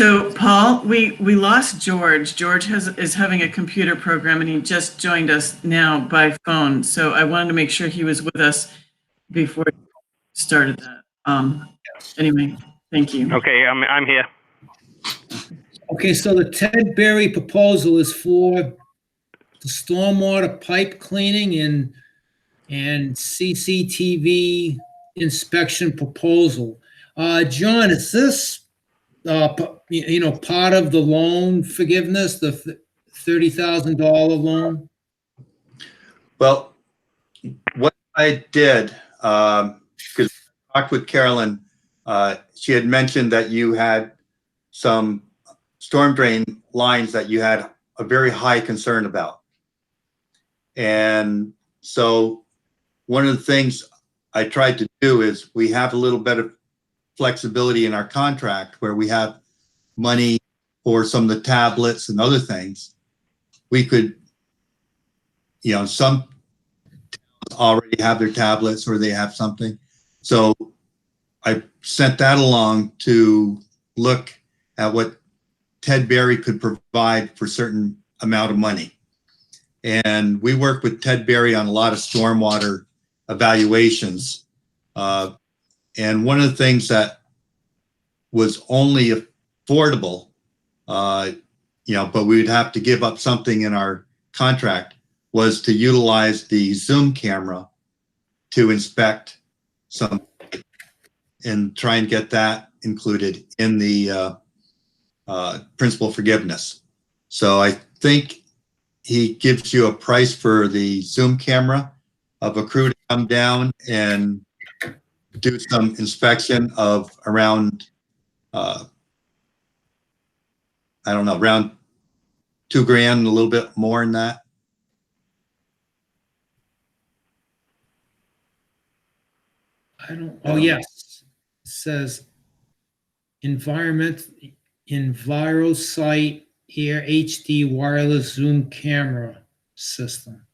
So Paul, we lost George. George is having a computer program and he just joined us now by phone. So I wanted to make sure he was with us before we started that. Anyway, thank you.
Okay, I'm here.
Okay, so the Ted Berry proposal is for the stormwater pipe cleaning and CCTV inspection proposal. John, is this, part of the loan forgiveness, the $30,000 loan?
Well, what I did, because I talked with Carolyn, she had mentioned that you had some storm drain lines that you had a very high concern about. And so one of the things I tried to do is we have a little bit of flexibility in our contract where we have money for some of the tablets and other things. We could, some already have their tablets or they have something. So I sent that along to look at what Ted Berry could provide for certain amount of money. And we work with Ted Berry on a lot of stormwater evaluations. And one of the things that was only affordable, but we would have to give up something in our contract, was to utilize the Zoom camera to inspect some and try and get that included in the principal forgiveness. So I think he gives you a price for the Zoom camera of a crew to come down and do some inspection of around, around $2,000, a little bit more than that.
Yes. It says EnviroSite Air HD wireless Zoom camera system.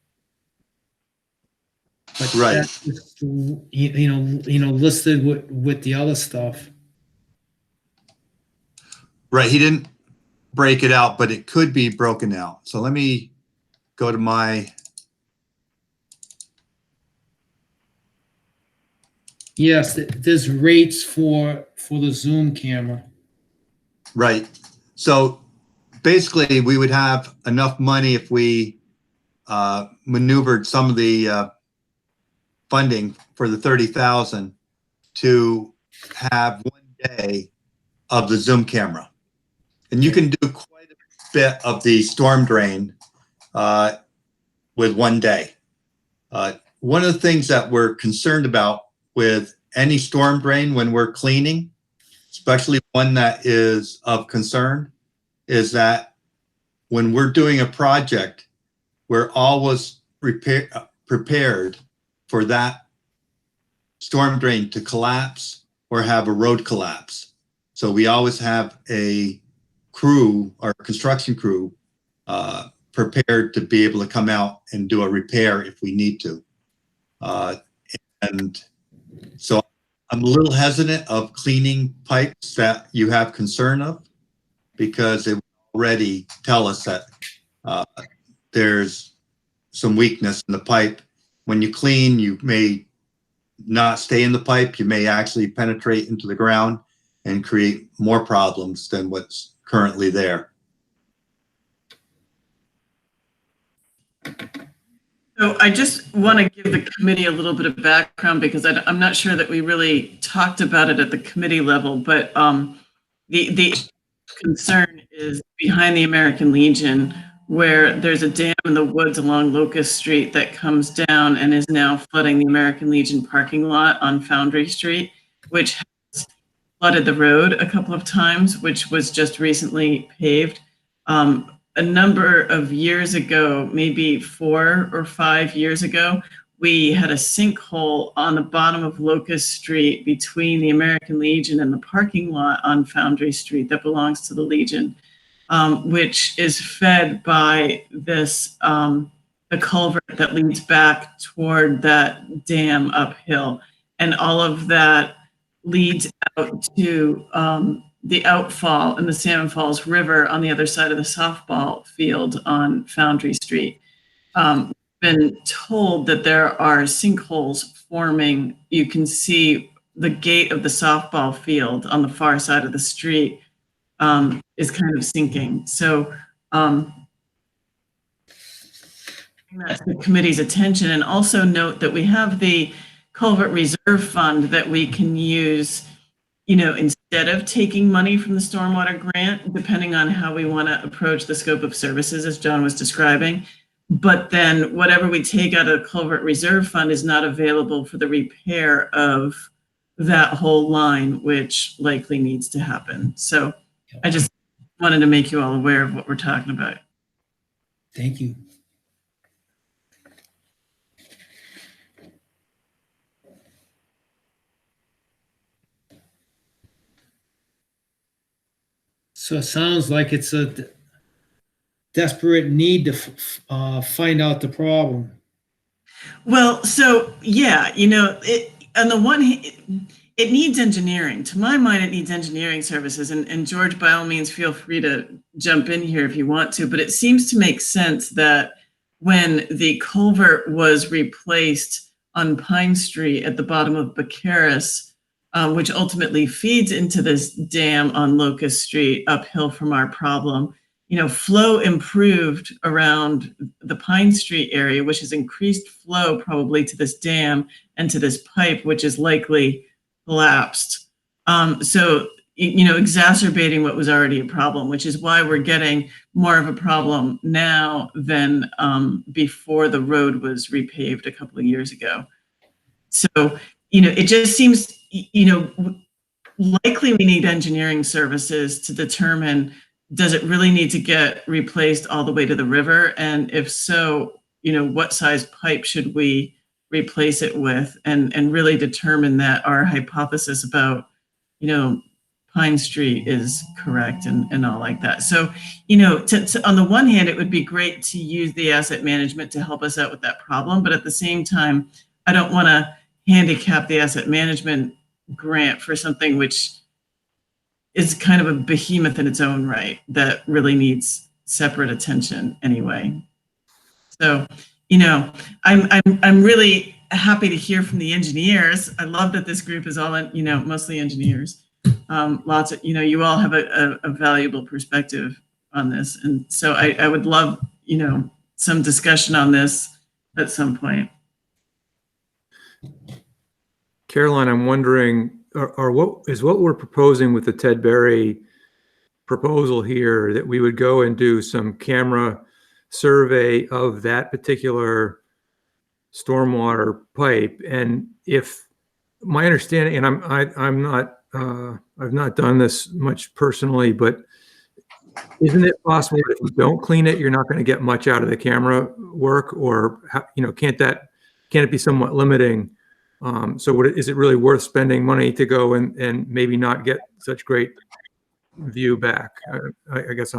But
Right.
that's just, listed with the other stuff.
Right, he didn't break it out, but it could be broken out. So let me go to my,
Yes, there's rates for the Zoom camera.
right. So basically we would have enough money if we maneuvered some of the funding for the 30,000 to have 1 day of the Zoom camera. And you can do quite a bit of the storm drain with 1 day. One of the things that we're concerned about with any storm drain when we're cleaning, especially one that is of concern, is that when we're doing a project, we're always prepared for that storm drain to collapse or have a road collapse. So we always have a crew or construction crew prepared to be able to come out and do a repair if we need to. And so I'm a little hesitant of cleaning pipes that you have concern of, because they already tell us that there's some weakness in the pipe. When you clean, you may not stay in the pipe. You may actually penetrate into the ground and create more problems than what's currently there.
So I just want to give the committee a little bit of background because I'm not sure that we really talked about it at the committee level, but the concern is behind the American Legion, where there's a dam in the woods along Locust Street that comes down and is now flooding the American Legion parking lot on Foundry Street, which has flooded the road a couple of times, which was just recently paved. A number of years ago, maybe 4 or 5 years ago, we had a sinkhole on the bottom of Locust Street between the American Legion and the parking lot on Foundry Street that belongs to the Legion, which is fed by this, the culvert that leads back toward that dam uphill. And all of that leads out to the outfall in the Salmon Falls River on the other side of the softball field on Foundry Street. Been told that there are sinkholes forming. You can see the gate of the softball field on the far side of the street is kind of sinking. So bring that to the committee's attention, and also note that we have the culvert reserve fund that we can use, you know, instead of taking money from the stormwater grant, depending on how we want to approach the scope of services, as John was describing. But then whatever we take out of the culvert reserve fund is not available for the repair of that whole line, which likely needs to happen. So I just wanted to make you all aware of what we're talking about.
Thank you. So it sounds like it's a desperate need to find out the problem.
Well, so yeah, you know, on the one hand, it needs engineering. To my mind, it needs engineering services. And George, by all means, feel free to jump in here if you want to. But it seems to make sense that when the culvert was replaced on Pine Street at the bottom of Bucharest, which ultimately feeds into this dam on Locust Street uphill from our problem, you know, flow improved around the Pine Street area, which has increased flow probably to this dam and to this pipe, which is likely collapsed. So, you know, exacerbating what was already a problem, which is why we're getting more of a problem now than before the road was repaved a couple of years ago. So, you know, it just seems, you know, likely we need engineering services to determine, does it really need to get replaced all the way to the river? And if so, you know, what size pipe should we replace it with, and really determine that our hypothesis about, you know, Pine Street is correct and all like that. So, you know, on the one hand, it would be great to use the asset management to help us out with that problem. But at the same time, I don't want to handicap the asset management grant for something which is kind of a behemoth in its own right that really needs separate attention anyway. So, you know, I'm really happy to hear from the engineers. I love that this group is all, you know, mostly engineers. Lots of, you know, you all have a valuable perspective on this. And so I would love, you know, some discussion on this at some point.
Caroline, I'm wondering, or what we're proposing with the Ted Berry proposal here, that we would go and do some camera survey of that particular stormwater pipe. And if my understanding, and I'm not, I've not done this much personally, but isn't it possible that if you don't clean it, you're not going to get much out of the camera work? Or, you know, can't it be somewhat limiting? So is it really worth spending money to go and maybe not get such great view back? I guess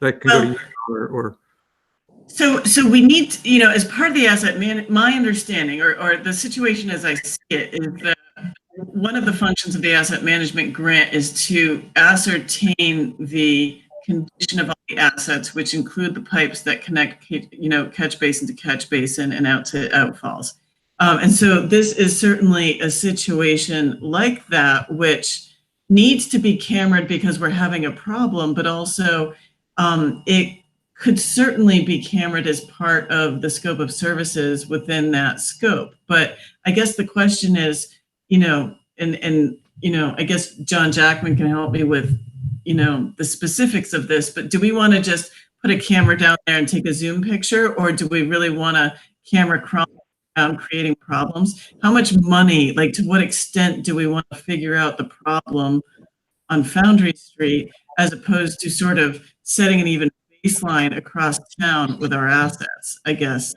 that can go to you or.
So we need, you know, as part of the asset my understanding or the situation as I see it is that one of the functions of the asset management grant is to ascertain the condition of all the assets, which include the pipes that connect, you know, catch basin to catch basin and out to outfalls. And so this is certainly a situation like that, which needs to be cameraed because we're having a problem, but also it could certainly be cameraed as part of the scope of services within that scope. But I guess the question is, you know, and you know, I guess John Jackman can help me with, you know, the specifics of this, but do we want to just put a camera down there and take a zoom picture, or do we really want a camera crawl around creating problems? How much money, like to what extent do we want to figure out the problem on Foundry Street as opposed to sort of setting an even baseline across town with our assets? I guess,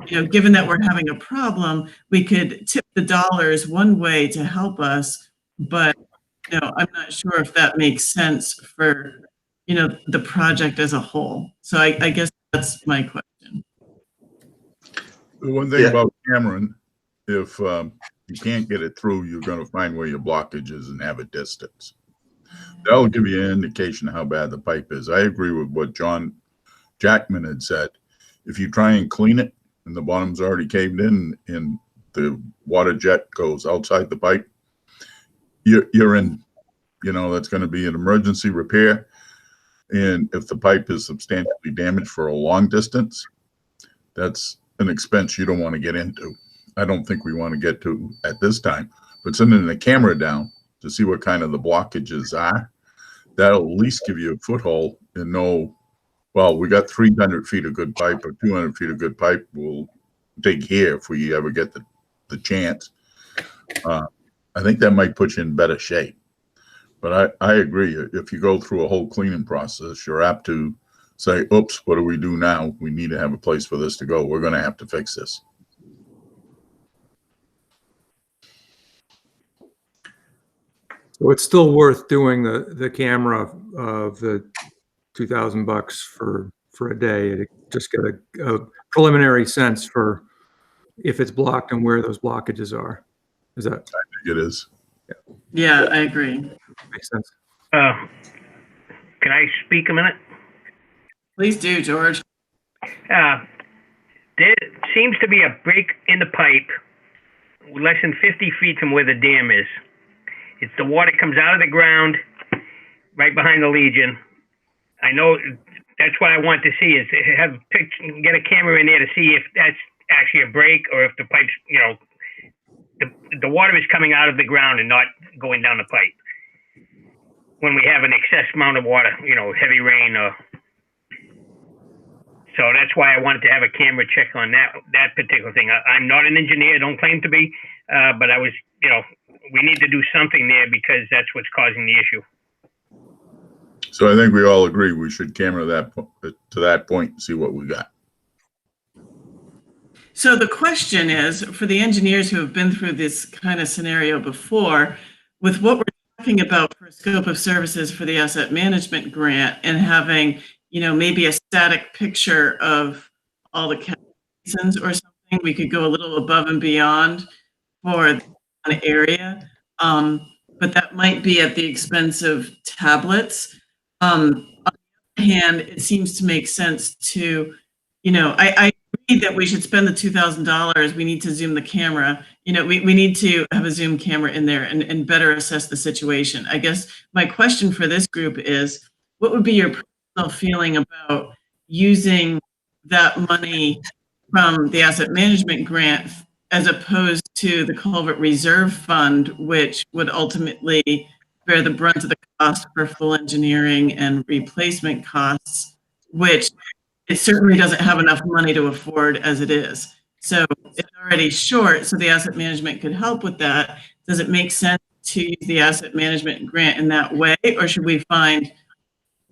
you know, given that we're having a problem, we could tip the dollars one way to help us, but, you know, I'm not sure if that makes sense for, you know, the project as a whole. So I guess that's my question.
The one thing about Cameron, if you can't get it through, you're going to find where your blockage is and have a distance. That'll give you an indication of how bad the pipe is. I agree with what John Jackman had said. If you try and clean it and the bottom's already caved in and the water jet goes outside the pipe, you're in, that's going to be an emergency repair. And if the pipe is substantially damaged for a long distance, that's an expense you don't want to get into. I don't think we want to get to at this time, but sending the camera down to see what kind of the blockages are, that'll at least give you a foothold and know, well, we got 300 feet of good pipe or 200 feet of good pipe. We'll dig here if we ever get the chance. I think that might put you in better shape. But I agree. If you go through a whole cleaning process, you're apt to say, oops, what do we do now? We need to have a place for this to go. We're going to have to fix this.
So it's still worth doing the camera of the $2,000 for a day to just get a preliminary sense for if it's blocked and where those blockages are. Is that?
I think it is.
Yeah, I agree.
Makes sense.
Can I speak a minute?
Please do, George.
There seems to be a break in the pipe less than 50 feet from where the dam is. It's the water comes out of the ground right behind the Legion. I know that's what I want to see is get a camera in there to see if that's actually a break or if the pipe's, the water is coming out of the ground and not going down the pipe. When we have an excess amount of water, heavy rain so that's why I wanted to have a camera check on that particular thing. I'm not an engineer, don't claim to be, but I was, we need to do something there because that's what's causing the issue.
So I think we all agree we should camera that to that point and see what we got.
So the question is, for the engineers who have been through this kind of scenario before, with what we're talking about for scope of services for the asset management grant and having, maybe a static picture of all the calculations or something, we could go a little above and beyond for an area. But that might be at the expense of tablets. On the other hand, it seems to make sense to, I agree that we should spend the $2,000. We need to zoom the camera. We need to have a zoom camera in there and better assess the situation. I guess my question for this group is, what would be your personal feeling about using that money from the asset management grant as opposed to the culvert reserve fund, which would ultimately bear the brunt of the cost for full engineering and replacement costs, which it certainly doesn't have enough money to afford as it is. So it's already short, so the asset management could help with that. Does it make sense to use the asset management grant in that way, or should we find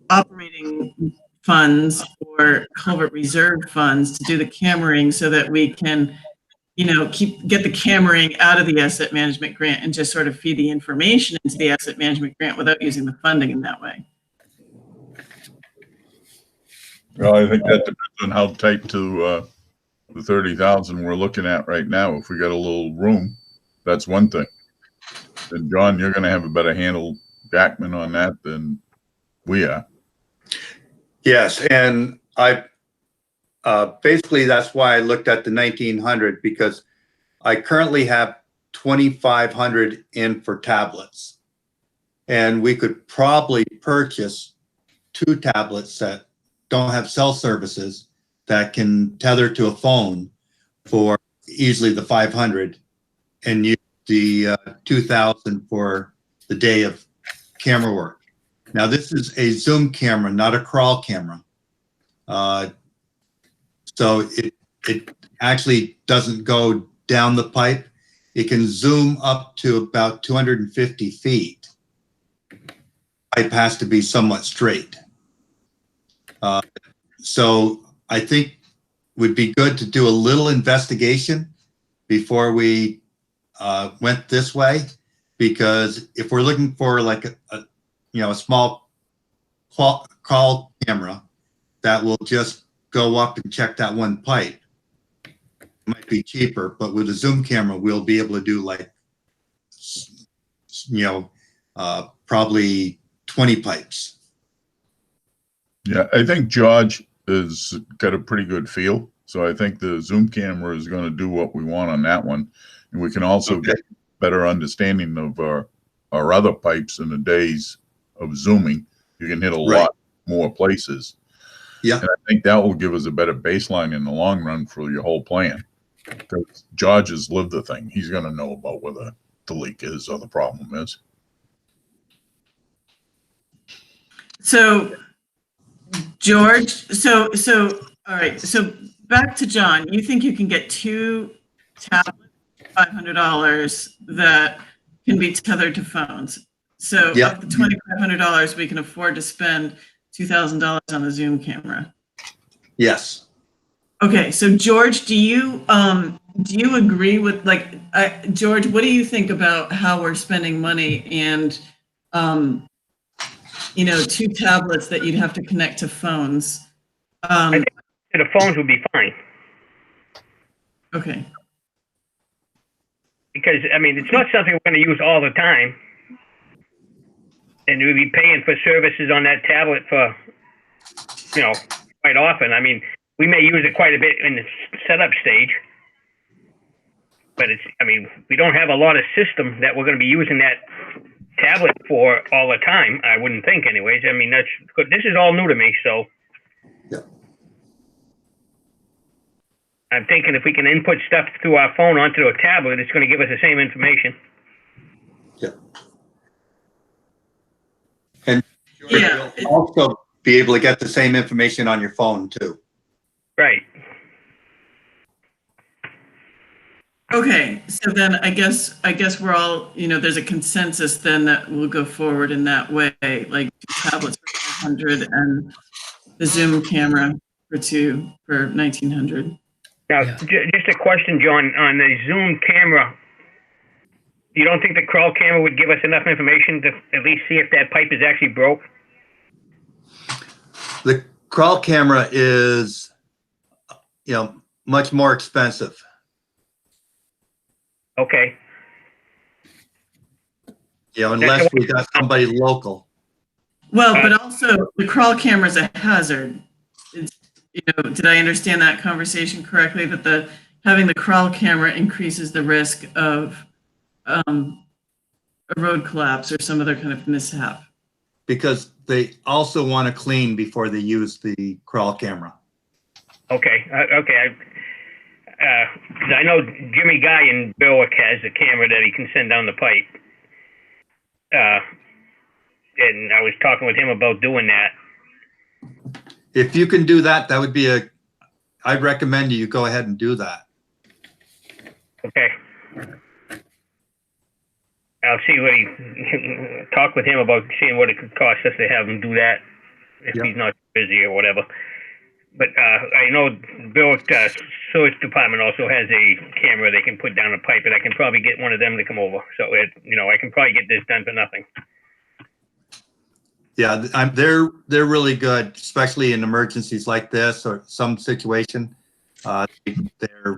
operating funds or culvert reserve funds to do the cameraing so that we can, get the cameraing out of the asset management grant and just sort of feed the information into the asset management grant without using the funding in that way?
Well, I think that depends on how tight to the 30,000 we're looking at right now. If we got a little room, that's one thing. And John, you're going to have a better handle, Jackman, on that than we are.
Yes, and I basically that's why I looked at the 1,900 because I currently have 2,500 in for tablets, and we could probably purchase 2 tablets that don't have cell services that can tether to a phone for easily the 500 and use the 2,000 for the day of camera work. Now this is a zoom camera, not a crawl camera. So it actually doesn't go down the pipe. It can zoom up to about 250 feet. Pipe has to be somewhat straight. So I think it would be good to do a little investigation before we went this way, because if we're looking for like a small crawl camera that will just go up and check that one pipe, it might be cheaper, but with a zoom camera, we'll be able to do like, probably 20 pipes.
Yeah, I think George has got a pretty good feel. So I think the Zoom camera is going to do what we want on that one. And we can also
Okay.
get better understanding of our other pipes in the days of Zooming. You can hit a
Right.
lot more places.
Yeah.
And I think that will give us a better baseline in the long run for your whole plan. Because George has lived the thing. He's going to know about whether the leak is or the problem is.
So, George, so, all right, so back to John, you think you can get 2 tablets, $500 that can be tethered to phones? So
Yeah.
of the $2,500, we can afford to spend $2,000 on a Zoom camera.
Yes.
Okay, so George, do you agree with, like, George, what do you think about how we're spending money and, 2 tablets that you'd have to connect to phones?
The phones would be fine,
Okay,
because, I mean, it's not something we're gonna use all the time. And we'd be paying for services on that tablet for, quite often. I mean, we may use it quite a bit in the setup stage. But we don't have a lot of system that we're gonna be using that tablet for all the time, I wouldn't think anyways. I mean, that's good. This is all new to me, so.
Yeah.
I'm thinking if we can input stuff through our phone onto a tablet, it's gonna give us the same information.
Yeah. And
Yeah.
you'll also be able to get the same information on your phone too.
Right.
okay, so then I guess we're all, there's a consensus then that we'll go forward in that way, like 2 tablets for 500 and the Zoom camera for 1,900.
Now,
Yeah.
just a question, John, on the Zoom camera. You don't think the crawl camera would give us enough information to at least see if that pipe is actually broke?
The crawl camera is, much more expensive.
Okay.
Unless we got somebody local.
Well, but also the crawl camera is a hazard. It's, did I understand that conversation correctly? That having the crawl camera increases the risk of a road collapse or some other kind of mishap.
Because they also want to clean before they use the crawl camera.
Okay. Okay. I know Jimmy Guy in Berwick has a camera that he can send down the pipe. And I was talking with him about doing that.
If you can do that, that would be I'd recommend you go ahead and do that.
Okay. I'll see what talk with him about seeing what it could cost us to have him do that if
Yeah.
he's not busy or whatever. But I know Berwick Sewage Department also has a camera they can put down a pipe, and I can probably get one of them to come over. So I can probably get this done for nothing.
Yeah, they're really good, especially in emergencies like this or some situation. They're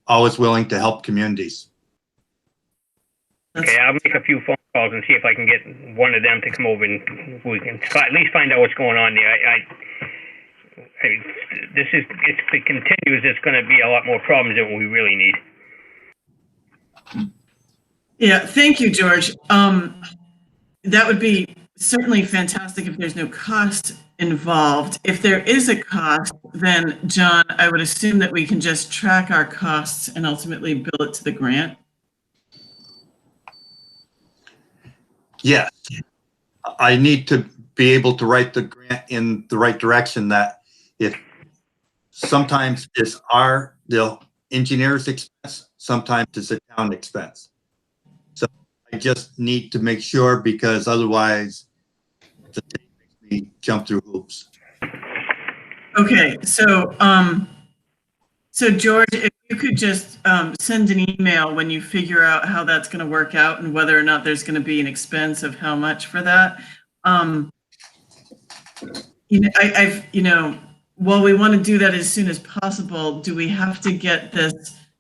always willing to help communities.
Okay, I'll make a few phone calls and see if I can get one of them to come over and we can at least find out what's going on there. If it continues, it's going to be a lot more problems than we really need.
Yeah, thank you, George. That would be certainly fantastic if there's no cost involved. If there is a cost, then John, I would assume that we can just track our costs and ultimately bill it to the grant.
Yes, I need to be able to write the grant in the right direction, that if sometimes it's the engineer's expense, sometimes it's a town expense. So I just need to make sure, because otherwise the state makes me jump through hoops.
Okay, so George, if you could just send an email when you figure out how that's going to work out and whether or not there's going to be an expense of how much for that. While we want to do that as soon as possible, do we have to get this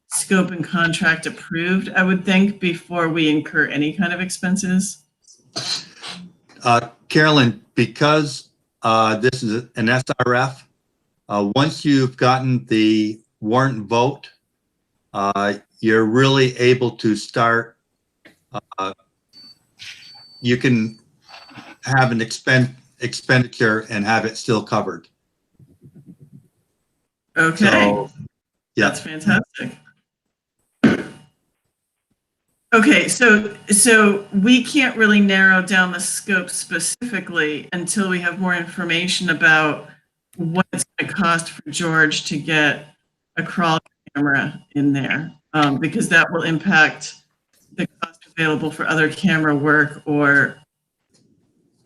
scope and contract approved, I would think, before we incur any kind of expenses?
Carolyn, because this is an SRF, once you've gotten the warrant vote, you're really able to start, you can have an expenditure and have it still covered.
Okay,
So, yeah.
that's fantastic. Okay, so we can't really narrow down the scope specifically until we have more information about what it's going to cost for George to get a crawl camera in there, because that will impact the cost available for other camera work or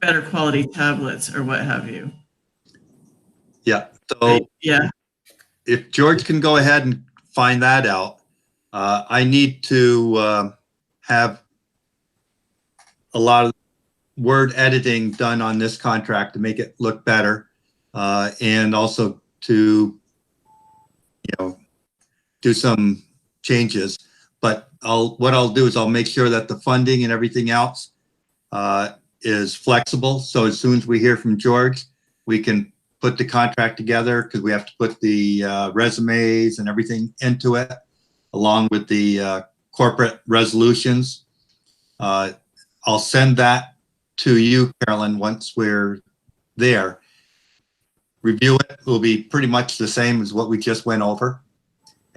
better quality tablets or what have you.
Yeah. So
Yeah.
if George can go ahead and find that out, I need to have a lot of word editing done on this contract to make it look better, and also to, do some changes. But what I'll do is I'll make sure that the funding and everything else is flexible. So as soon as we hear from George, we can put the contract together, because we have to put the resumes and everything into it, along with the corporate resolutions. I'll send that to you, Carolyn, once we're there. Review it will be pretty much the same as what we just went over.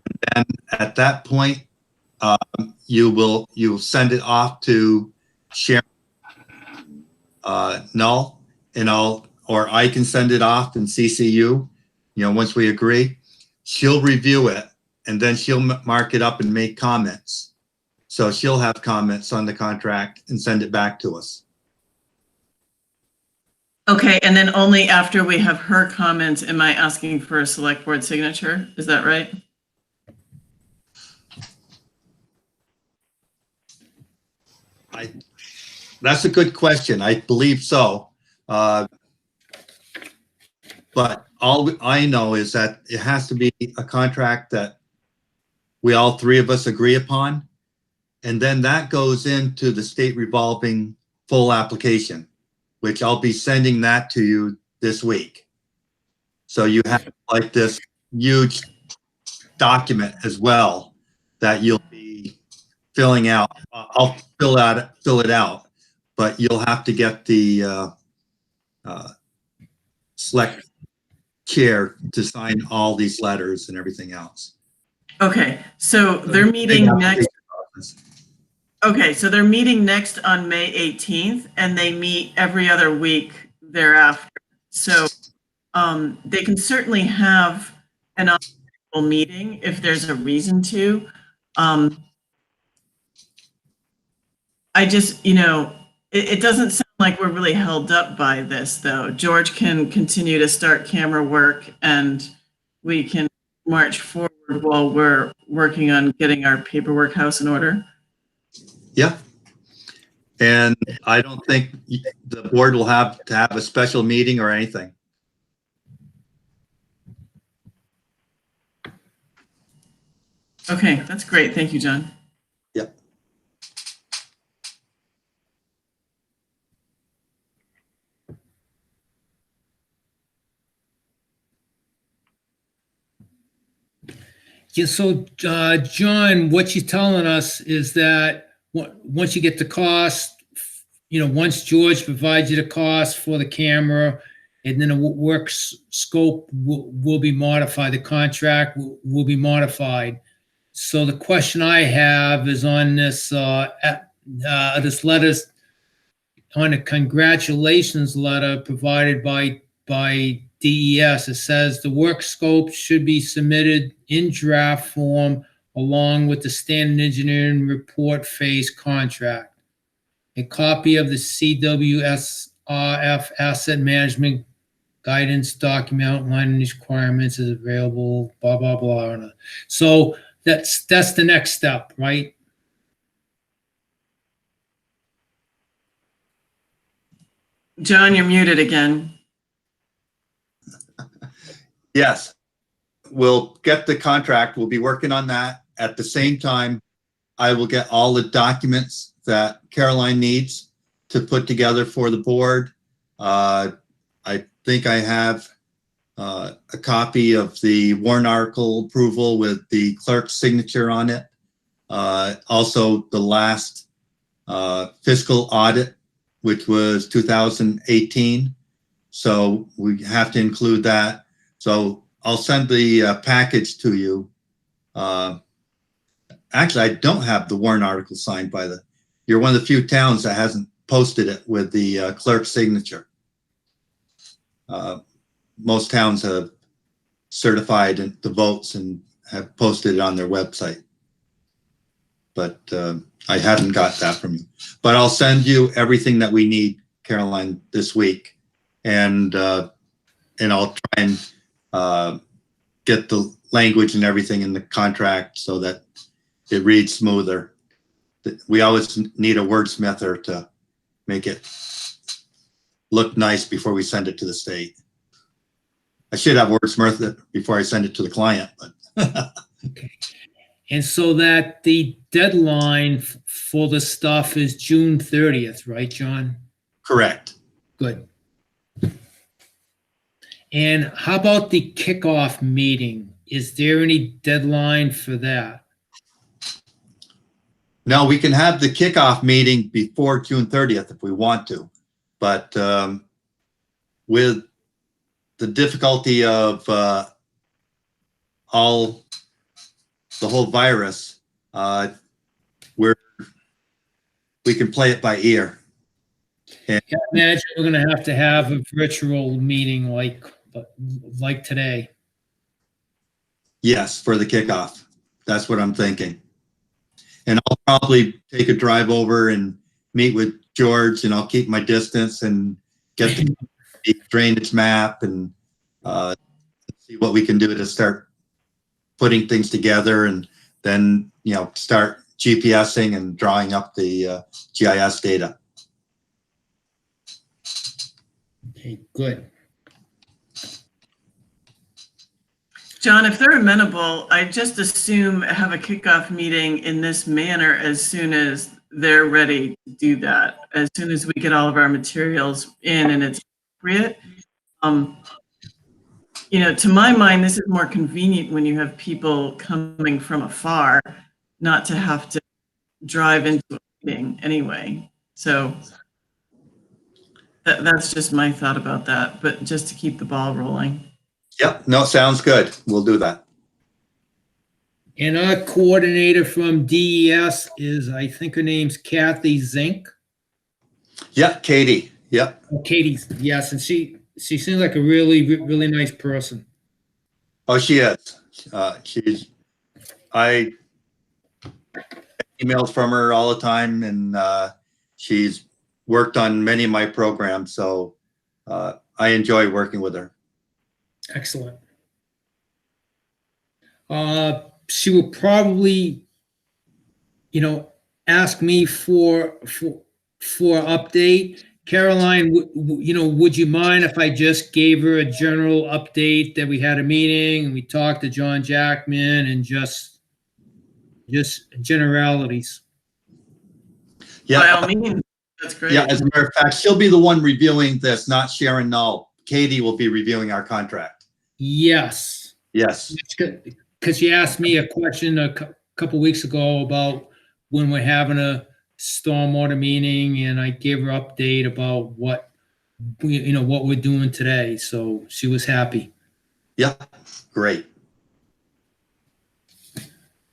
And then at that point, you'll send it off to Sharon Null, and or I can send it off and CC you, once we agree. She'll review it, and then she'll mark it up and make comments. So she'll have comments on the contract and send it back to us.
Okay, and then only after we have her comments am I asking for a select board signature? Is that right?
That's a good question. I believe so. But all I know is that it has to be a contract that we all three of us agree upon. And then that goes into the state revolving full application, which I'll be sending that to you this week. So you have like this huge document as well that you'll be filling out. I'll fill it out, but you'll have to get the select chair to sign all these letters and everything else.
Okay, so they're meeting next. Okay, so they're meeting next on May 18th, and they meet every other week thereafter. So they can certainly have an annual meeting if there's a reason to. I just, it doesn't sound like we're really held up by this, though. George can continue to start camera work, and we can march forward while we're working on getting our paperwork house in order.
Yeah. And I don't think the board will have to have a special meeting or anything.
Okay, that's great. Thank you, John.
Yep.
Yeah, so, John, what you're telling us is that once you get the cost, once George provides you the cost for the camera, and then the work scope will be modified, the contract will be modified. So the question I have is on this letter, on a congratulations letter provided by DES. It says the work scope should be submitted in draft form along with the standard engineering report phase contract. A copy of the CWSRF asset management guidance document outlining these requirements is available, blah, blah, blah. So that's the next step, right?
John, you're muted again.
Yes. We'll get the contract. We'll be working on that. At the same time, I will get all the documents that Caroline needs. to put together for the board. I think I have a copy of the warrant article approval with the clerk's signature on it. Also, the last fiscal audit, which was 2018. So we have to include that. So I'll send the package to you. Actually, I don't have the warrant article signed by you're one of the few towns that hasn't posted it with the clerk's signature. Most towns have certified the votes and have posted it on their website. But I haven't got that from you. But I'll send you everything that we need, Caroline, this week. And I'll try and get the language and everything in the contract so that it reads smoother. We always need a wordsmither to make it look nice before we send it to the state. I should have wordsmither before I send it to the client, but
Okay. And so that the deadline for the stuff is June 30th, right, John?
correct.
Good. And how about the kickoff meeting? Is there any deadline for that?
No, we can have the kickoff meeting before June 30th if we want to, but with the difficulty of the whole virus, we can play it by ear.
I imagine we're going to have a virtual meeting like today.
Yes, for the kickoff. That's what I'm thinking. And I'll probably take a drive over and meet with George, and I'll keep my distance and get the drainage map and see what we can do to start putting things together, and then, start GPSing and drawing up the GIS data.
Okay, good.
John, if they're amenable, I just assume have a kickoff meeting in this manner as soon as they're ready to do that, as soon as we get all of our materials in and it's appropriate. To my mind, this is more convenient when you have people coming from afar, not to have to drive into a meeting anyway. So that's just my thought about that, but just to keep the ball rolling.
Yep, no, sounds good. We'll do that.
And our coordinator from DES is, I think her name's Kathy Zink.
Yep, Katie. Yep.
Oh, Katie, yes, and she seems like a really, really nice person.
Oh, she is. I get emails from her all the time, and she's worked on many of my programs, so I enjoy working with her.
Excellent. She will probably, ask me for update. Caroline, would you mind if I just gave her a general update that we had a meeting and we talked to John Jackman and just generalities?
Yeah.
By all means, that's great.
Yeah, as a matter of fact, she'll be the one reviewing this, not Sharon Null. Katie will be reviewing our contract.
Yes.
Yes.
Because you asked me a question a couple weeks ago about when we're having a stormwater meeting, and I gave her update about what we're doing today. So she was happy.
Yeah, great.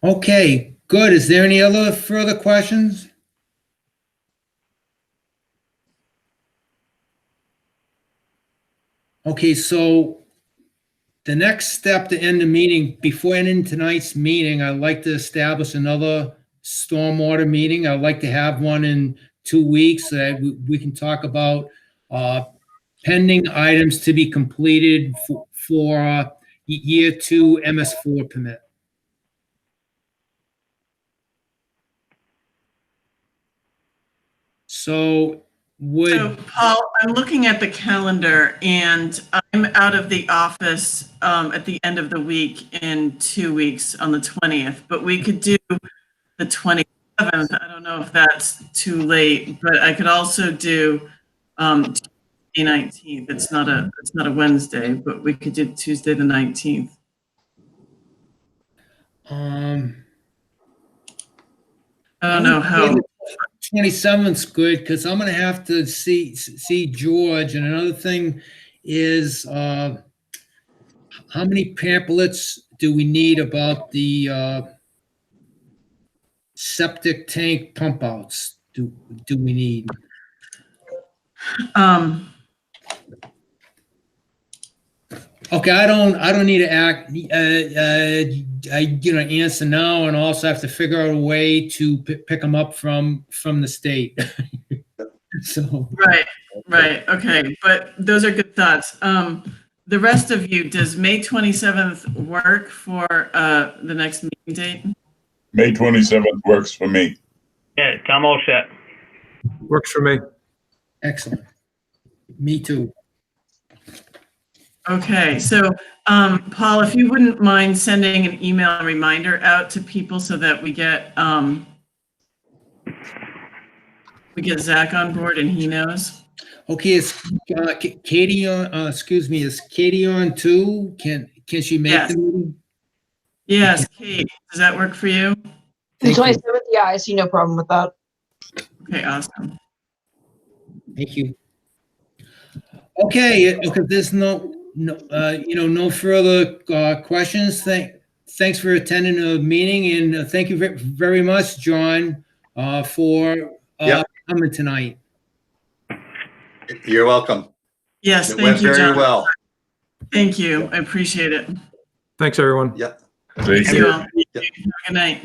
Okay, good. Is there any other further questions? Okay, so the next step to end the meeting, before ending tonight's meeting, I'd like to establish another stormwater meeting. I'd like to have one in 2 weeks that we can talk about pending items to be completed for year 2 MS4 permit. So
Paul, I'm looking at the calendar and I'm out of the office at the end of the week in 2 weeks on the 20th, but we could do the 20th 7th. I don't know if that's too late, but I could also do Tuesday 19th. It's not a Wednesday, but we could do Tuesday the 19th. I don't know how.
27th's good, because I'm gonna have to see George. And another thing is, how many pamphlets do we need about the septic tank pump outs? Do we need? Okay, I don't need to answer now, and also have to figure out a way to pick them up from the state. So.
Right. Okay. But those are good thoughts. The rest of you, does May 27th work for the next meeting date?
May 27th works for me.
Yeah, I'm all set.
Works for me.
Excellent. Me too.
Okay, so Paul, if you wouldn't mind sending an email reminder out to people so that we get Zach on board and he knows.
Okay, is Katie on? Is Katie on too? Can she make
Yes.
the meeting?
Yes, Kate, does that work for you?
The
Thank you.
27th, yeah, I see no problem with that.
Okay, awesome.
Thank you. Okay, there's no further questions. Thanks for attending the meeting, and thank you very much, John, for coming tonight.
You're welcome.
Yes,
It
thank
went
you,
very
John.
well.
Thank you. I appreciate it.
Thanks, everyone.
Yep.
Thank
See
you.
you all. Have a good night.